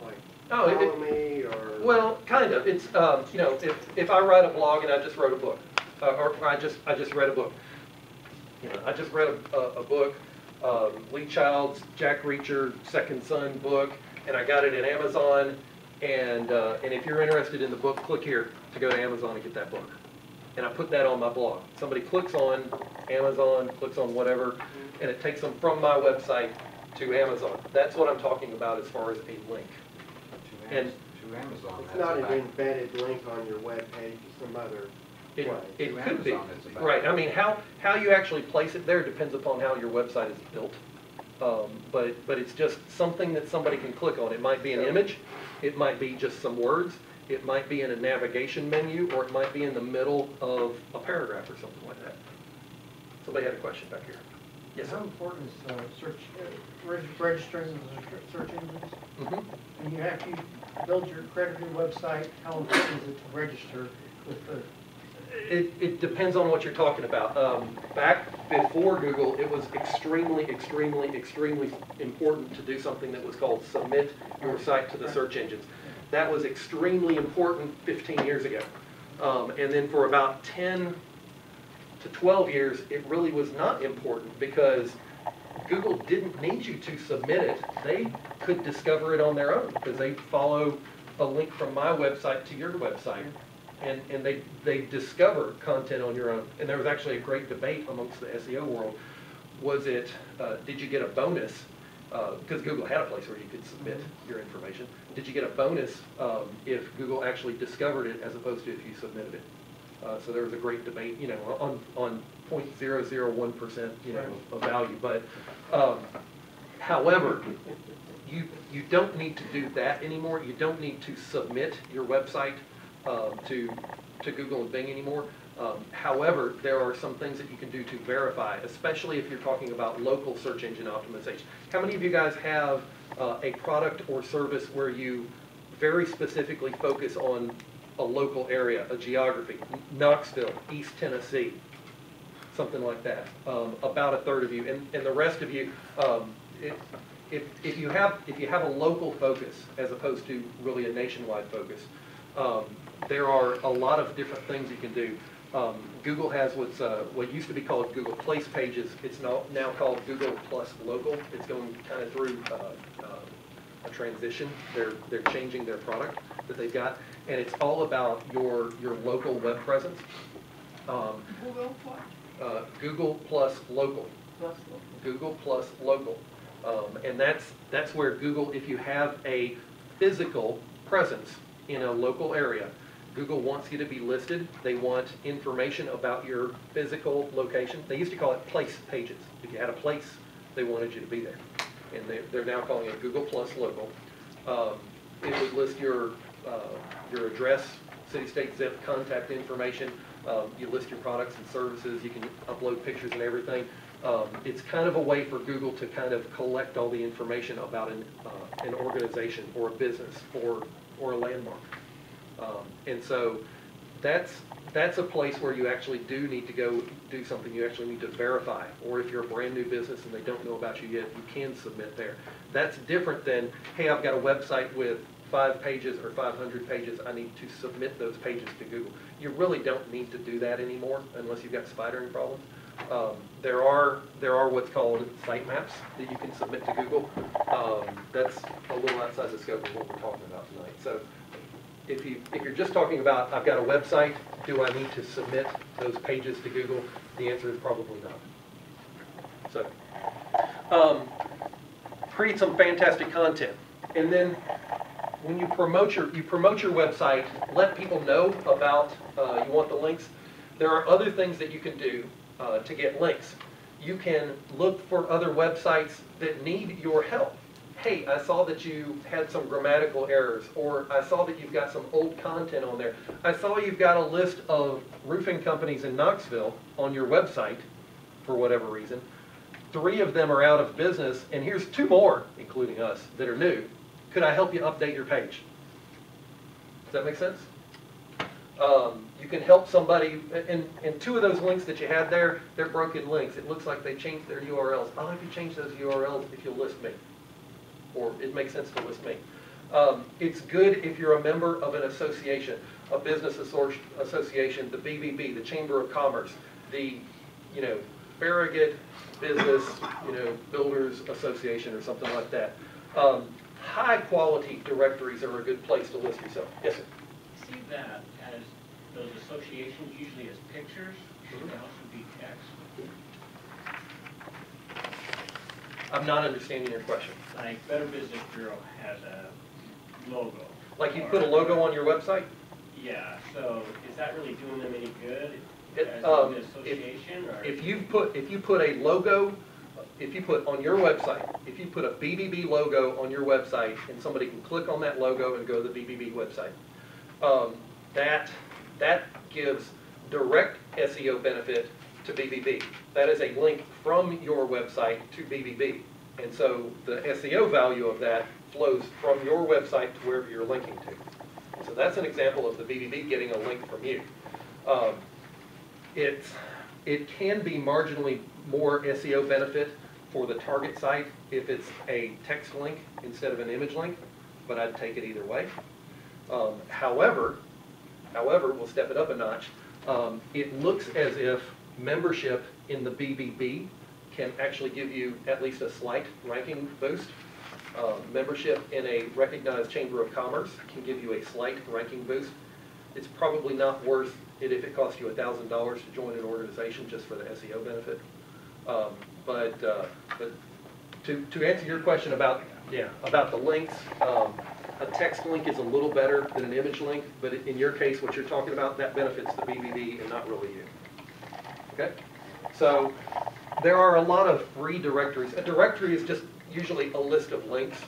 like Oh, follow me or? well, kind of. It's, you know, if I write a blog and I just wrote a book, or I just read a book. You know, I just read a book, Lee Child's Jack Reacher Second Son book, and I got it at Amazon. And if you're interested in the book, click here to go to Amazon and get that book. And I put that on my blog. Somebody clicks on Amazon, clicks on whatever, and it takes them from my website to Amazon. That's what I'm talking about as far as a link. And To Amazon. It's that's not an about- embedded link on your web page or some other it way. could be. Amazon, it's about- Right, I mean, how you actually place it there depends upon how your website is built. But it's just something that somebody can click on. It might be an image, it might be just some words, it might be in a navigation menu, or it might be in the middle of a paragraph or something like that. Somebody had a question back here. Yes, sir? How important is registering as a search engines? Mhm. And you have to build your accredited website, how important is it to register with the? It depends on what you're talking about. Back before Google, it was extremely important to do something that was called submit your site to the search engines. That was extremely important 15 years ago. And then for about 10 to 12 years, it really was not important because Google didn't need you to submit it. They could discover it on their own because they follow a link from my website to your website. And they discover content on your own. And there was actually a great debate amongst the SEO world. Was it, did you get a bonus? Because Google had a place where you could submit your information. Did you get a bonus if Google actually discovered it as opposed to if you submitted it? So there was a great debate, you know, on 0.001%, you know, of value. But however, you don't need to do that anymore. You don't need to submit your website to Google and Bing anymore. However, there are some things that you can do to verify, especially if you're talking about local search engine optimization. How many of you guys have a product or service where you very specifically focus on a local area, a geography? Knoxville, East Tennessee, something like that. About a third of you, and the rest of you, if you have a local focus as opposed to really a nationwide focus, there are a lot of different things you can do. Google has what used to be called Google Place Pages. It's now called Google Plus Local. It's going kind of through a transition. They're changing their product that they've got, and it's all about your local web presence. Google what? Google Plus Local. Google Plus Local, and that's where Google, if you have a physical presence in a local area, Google wants you to be listed. They want information about your physical location. They used to call it place pages. If you had a place, they wanted you to be there. And they're now calling it Google Plus Local. It would list your address, city, state, zip, contact information. You list your products and services. You can upload pictures and everything. It's kind of a way for Google to kind of collect all the information about an organization or a business or a landmark. And so that's a place where you actually do need to go do something. You actually need to verify. Or if you're a brand new business and they don't know about you yet, you can submit there. That's different than, hey, I've got a website with 5 pages or 500 pages. I need to submit those pages to Google. You really don't need to do that anymore unless you've got spidering problems. There are what's called sitemaps that you can submit to Google. That's a little outside the scope of what we're talking about tonight. So if you're just talking about, I've got a website, do I need to submit those pages to Google? The answer is probably not. So create some fantastic content, and then when you promote your website, let people know about you want the links. There are other things that you can do to get links. You can look for other websites that need your help. Hey, I saw that you had some grammatical errors, or I saw that you've got some old content on there. I saw you've got a list of roofing companies in Knoxville on your website for whatever reason. 3 of them are out of business, and here's 2 more, including us, that are new. Could I help you update your page? Does that make sense? You can help somebody, and 2 of those links that you had there, they're broken links. It looks like they changed their URLs. I'll have you change those URLs if you'll list me, or it makes sense to list me. It's good if you're a member of an association, a business association, the BBB, the Chamber of Commerce, the, Farragut Business, Builders Association or something like that. High quality directories are a good place to list yourself. Yes, sir. See that as those associations usually as pictures, should they also be text? I'm not understanding your question. Like Better Business Bureau has a logo. Like you put a logo on your website? Yeah, so is that really doing them any good as an association? If you put a logo, if you put on your website, if you put a BBB logo on your website and somebody can click on that logo and go to the BBB website, that gives direct SEO benefit to BBB. That is a link from your website to BBB. And so the SEO value of that flows from your website to wherever you're linking to. So that's an example of the BBB getting a link from you. It can be marginally more SEO benefit for the target site if it's a text link instead of an image link, but I'd take it either way. However, we'll step it up a notch. It looks as if membership in the BBB can actually give you at least a slight ranking boost. Membership in a recognized Chamber of Commerce can give you a slight ranking boost. It's probably not worth it if it costs you $1,000 to join an organization just for the SEO benefit. But to answer your question about the links, a text link is a little better than an image link, but in your case, what you're talking about, that benefits the BBB and not really you. Okay? So there are a lot of free directories. A directory is just usually a list of links,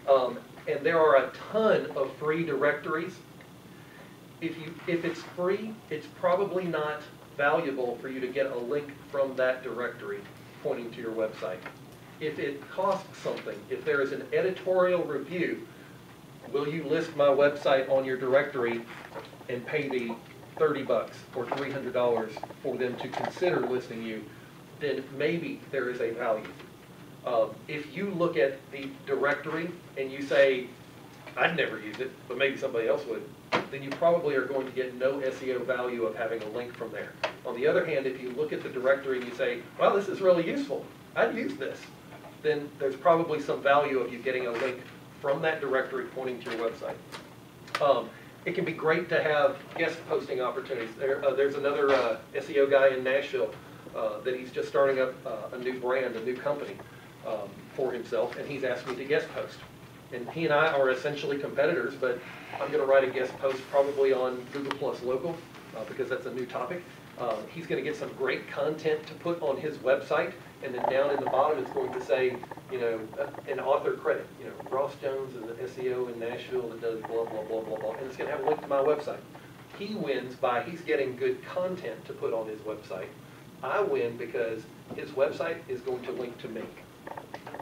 and there are a ton of free directories. If it's free, it's probably not valuable for you to get a link from that directory pointing to your website. If it costs something, if there is an editorial review, will you list my website on your directory and pay the $30 or $300 for them to consider listing you, then maybe there is a value. If you look at the directory and you say, I'd never use it, but maybe somebody else would, then you probably are going to get no SEO value of having a link from there. On the other hand, if you look at the directory and you say, well, this is really useful, I'd use this, then there's probably some value of you getting a link from that directory pointing to your website. It can be great to have guest posting opportunities. There's another SEO guy in Nashville that he's just starting up a new brand, a new company for himself, and he's asked me to guest post. And he and I are essentially competitors, but I'm going to write a guest post probably on Google Plus Local because that's a new topic. He's going to get some great content to put on his website, and then down in the bottom it's going to say, an author credit. Ross Jones is an SEO in Nashville that does blah, blah, blah, blah, blah, and it's going to have a link to my website. He wins by he's getting good content to put on his website. I win because his website is going to link to me.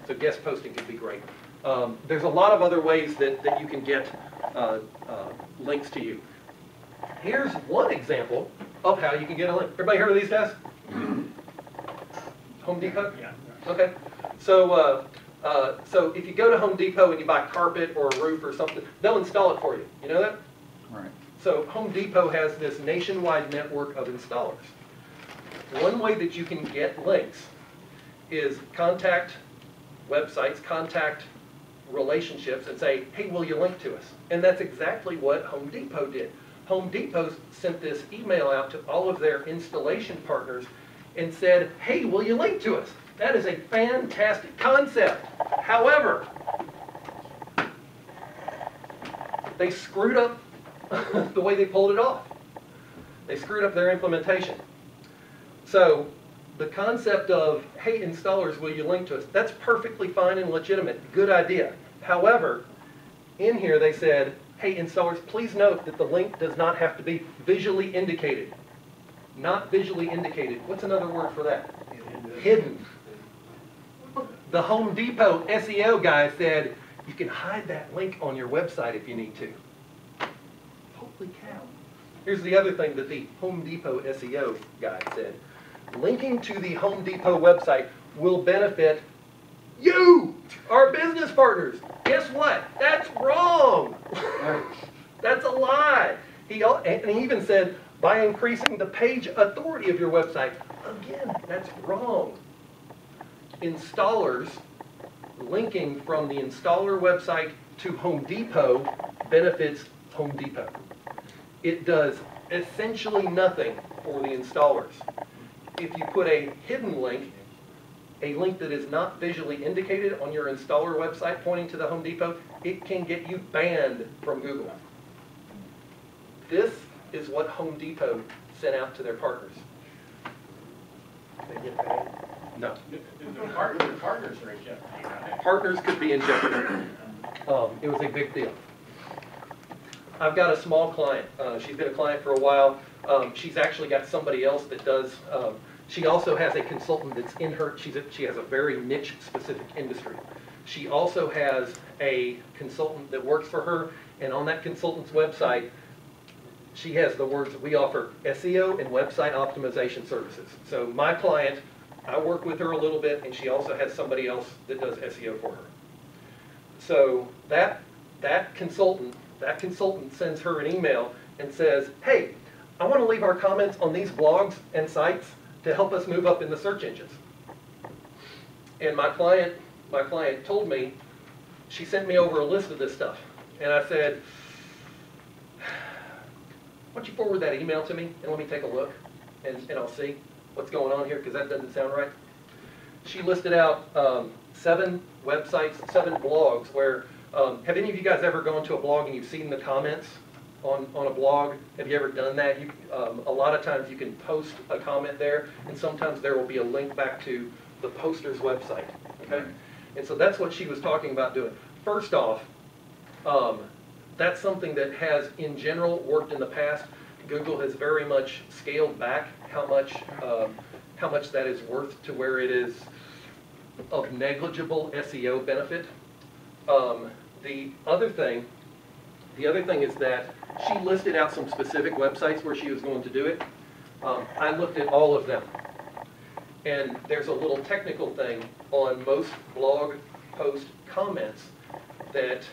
So guest posting could be great. There's a lot of other ways that you can get links to you. Here's one example of how you can get a link. Everybody heard of these guys? Home Depot? Yeah. Okay. So if you go to Home Depot and you buy carpet or a roof or something, they'll install it for you. You know that? Right. So Home Depot has this nationwide network of installers. One way that you can get links is contact websites, contact relationships and say, hey, will you link to us? And that's exactly what Home Depot did. Home Depot sent this email out to all of their installation partners and said, hey, will you link to us? That is a fantastic concept. However, they screwed up the way they pulled it off. They screwed up their implementation. So the concept of, hey, installers, will you link to us? That's perfectly fine and legitimate. Good idea. However, in here they said, hey, installers, please note that the link does not have to be visually indicated. Not visually indicated. What's another word for that? Hidden. The Home Depot SEO guy said, you can hide that link on your website if you need to. Holy cow. Here's the other thing that the Home Depot SEO guy said. Linking to the Home Depot website will benefit you, our business partners. Guess what? That's wrong. That's a lie. And he even said, by increasing the page authority of your website. Again, that's wrong. Installers linking from the installer website to Home Depot benefits Home Depot. It does essentially nothing for the installers. If you put a hidden link, a link that is not visually indicated on your installer website pointing to the Home Depot, it can get you banned from Google. This is what Home Depot sent out to their partners. They get paid. No. The partners are in jeopardy, right? Partners could be in jeopardy. It was a big deal. I've got a small client. She's been a client for a while. She's actually got somebody else that does. She also has a consultant that's in her. She has a very niche specific industry. She also has a consultant that works for her, and on that consultant's website, she has the words, we offer SEO and website optimization services. So my client, I work with her a little bit, and she also has somebody else that does SEO for her. So that consultant sends her an email and says, hey, I want to leave our comments on these blogs and sites to help us move up in the search engines. And my client told me, she sent me over a list of this stuff. And I said, why don't you forward that email to me and let me take a look and I'll see what's going on here, because that doesn't sound right. She listed out 7 websites, 7 blogs where, have any of you guys ever gone to a blog and you've seen the comments on a blog? Have you ever done that? A lot of times you can post a comment there, and sometimes there will be a link back to the poster's website, okay? And so that's what she was talking about doing. First off, that's something that has, in general, worked in the past. Google has very much scaled back how much that is worth to where it is of negligible SEO benefit. The other thing is that she listed out some specific websites where she was going to do it. I looked at all of them, and there's a little technical thing on most blog post comments that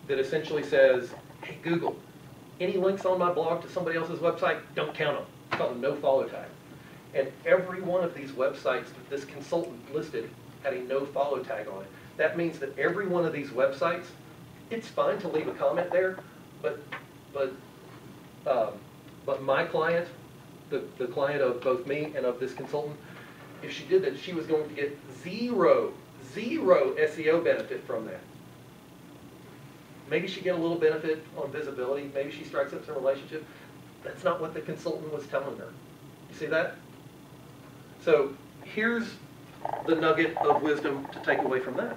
essentially says, hey Google, any links on my blog to somebody else's website, don't count them. It's called a no follow tag. And every one of these websites that this consultant listed had a no follow tag on it. That means that every one of these websites, it's fine to leave a comment there, but my client, the client of both me and of this consultant, if she did that, she was going to get zero SEO benefit from that. Maybe she get a little benefit on visibility. Maybe she strikes up some relationship. That's not what the consultant was telling her. You see that? So here's the nugget of wisdom to take away from that.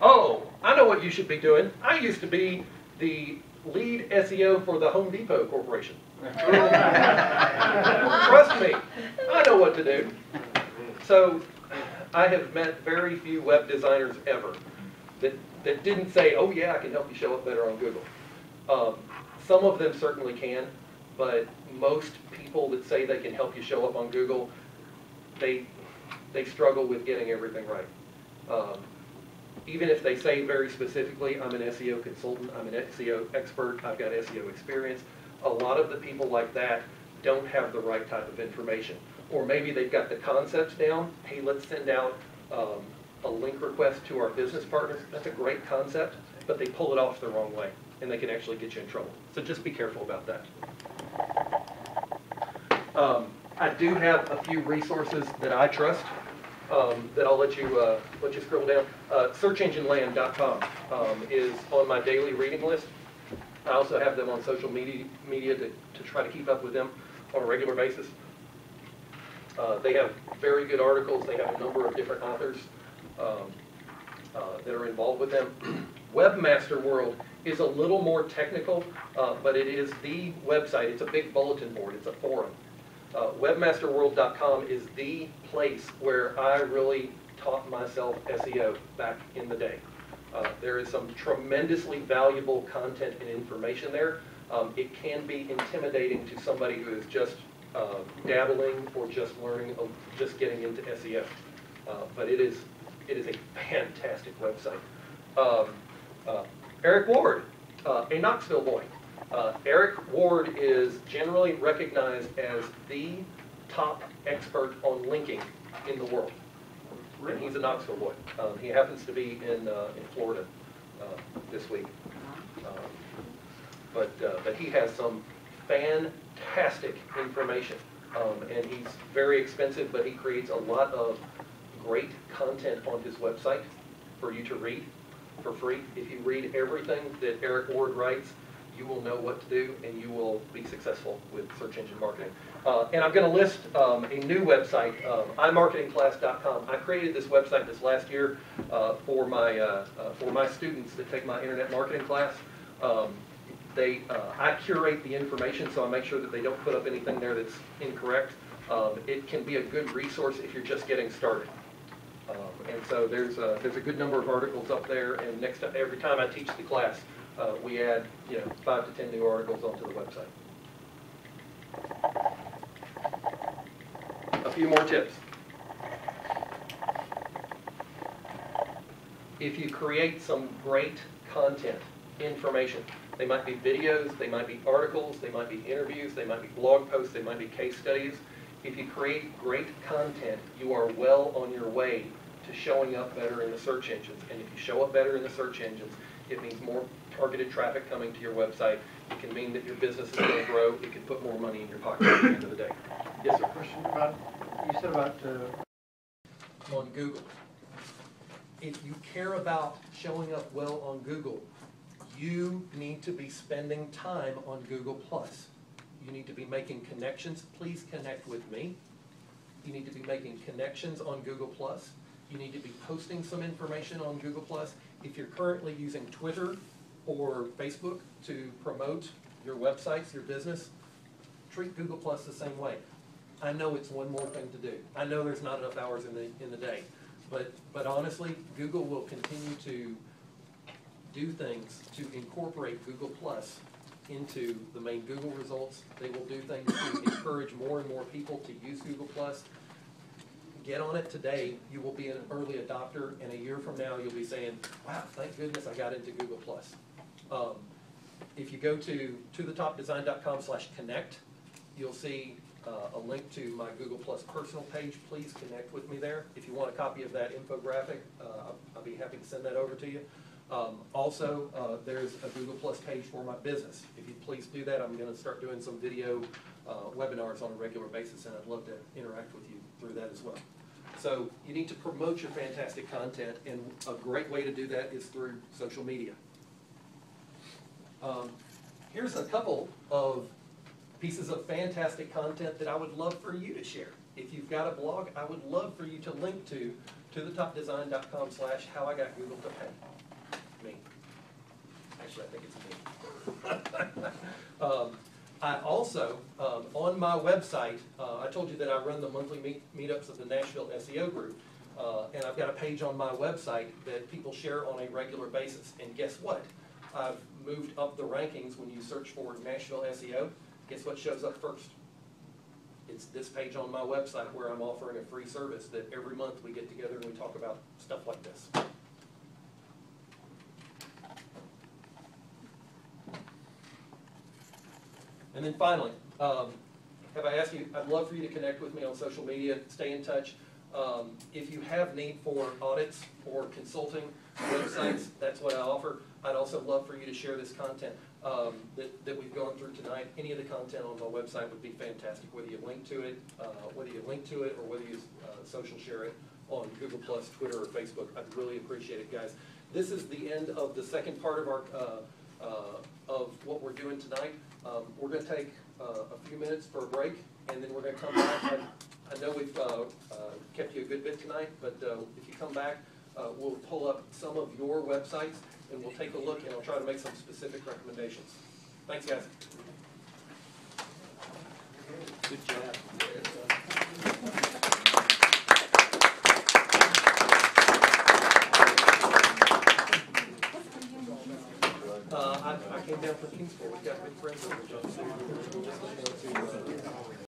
Oh, I know what you should be doing. I used to be the lead SEO for the Home Depot Corporation. Trust me, I know what to do. So I have met very few web designers ever that didn't say, oh yeah, I can help you show up better on Google. Some of them certainly can, but most people that say they can help you show up on Google, they struggle with getting everything right. Even if they say very specifically, I'm an SEO consultant, I'm an SEO expert, I've got SEO experience, a lot of the people like that don't have the right type of information. Or maybe they've got the concepts down. Hey, let's send out a link request to our business partners. That's a great concept, but they pull it off the wrong way, and they can actually get you in trouble. So just be careful about that. I do have a few resources that I trust that I'll let you scroll down. SearchEngineLand.com is on my daily reading list. I also have them on social media to try to keep up with them on a regular basis. They have very good articles. They have a number of different authors that are involved with them. Webmaster World is a little more technical, but it is the website. It's a big bulletin board. It's a forum. Webmasterworld.com is the place where I really taught myself SEO back in the day. There is some tremendously valuable content and information there. It can be intimidating to somebody who is just dabbling or just learning, or just getting into SEO. But it is a fantastic website. Eric Ward, a Knoxville boy. Eric Ward is generally recognized as the top expert on linking in the world. And he's a Knoxville boy. He happens to be in Florida this week. But he has some fantastic information. And he's very expensive, but he creates a lot of great content on his website for you to read for free. If you read everything that Eric Ward writes, you will know what to do and you will be successful with search engine marketing. And I'm going to list a new website, imarketingclass.com. I created this website this last year for my students that take my internet marketing class. I curate the information, so I make sure that they don't put up anything there that's incorrect. It can be a good resource if you're just getting started. And so there's a good number of articles up there, and every time I teach the class, we add 5 to 10 new articles onto the website. A few more tips. If you create some great content, information, they might be videos, they might be articles, they might be interviews, they might be blog posts, they might be case studies. If you create great content, you are well on your way to showing up better in the search engines. And if you show up better in the search engines, it means more targeted traffic coming to your website. It can mean that your business is going to grow. It can put more money in your pocket at the end of the day. Yes, sir. Question about, you said about on Google. If you care about showing up well on Google, you need to be spending time on Google+. You need to be making connections. Please connect with me. You need to be making connections on Google+. You need to be posting some information on Google+. If you're currently using Twitter or Facebook to promote your websites, your business, treat Google+ the same way. I know it's one more thing to do. I know there's not enough hours in the day, but honestly, Google will continue to do things to incorporate Google+ into the main Google results. They will do things to encourage more and more people to use Google+. Get on it today. You will be an early adopter, and a year from now, you'll be saying, wow, thank goodness I got into Google+. If you go to thetopdesign.com/connect, you'll see a link to my Google+ personal page. Please connect with me there. If you want a copy of that infographic, I'll be happy to send that over to you. Also, there's a Google+ page for my business. If you please do that, I'm going to start doing some video webinars on a regular basis, and I'd love to interact with you through that as well. So you need to promote your fantastic content, and a great way to do that is through social media. Here's a couple of pieces of fantastic content that I would love for you to share. If you've got a blog, I would love for you to link to thetopdesign.com/howIgotGoogle to pay me. Actually, I think it's me. I also, on my website, I told you that I run the monthly meetups of the Nashville SEO group. And I've got a page on my website that people share on a regular basis. And guess what? I've moved up the rankings when you search for Nashville SEO. Guess what shows up first? It's this page on my website where I'm offering a free service that every month we get together and we talk about stuff like this. And then finally, have I asked you, I'd love for you to connect with me on social media, stay in touch. If you have need for audits or consulting websites, that's what I offer. I'd also love for you to share this content that we've gone through tonight. Any of the content on my website would be fantastic, whether you link to it, or whether you social share it on Google+, Twitter, or Facebook. I'd really appreciate it, guys. This is the end of the second part of our of what we're doing tonight. We're going to take a few minutes for a break, and then we're going to come back. I know we've kept you a good bit tonight, but if you come back, we'll pull up some of your websites, and we'll take a look, and I'll try to make some specific recommendations. Thanks, guys. Good job. I came down from Kingsville. We've got good friends over here.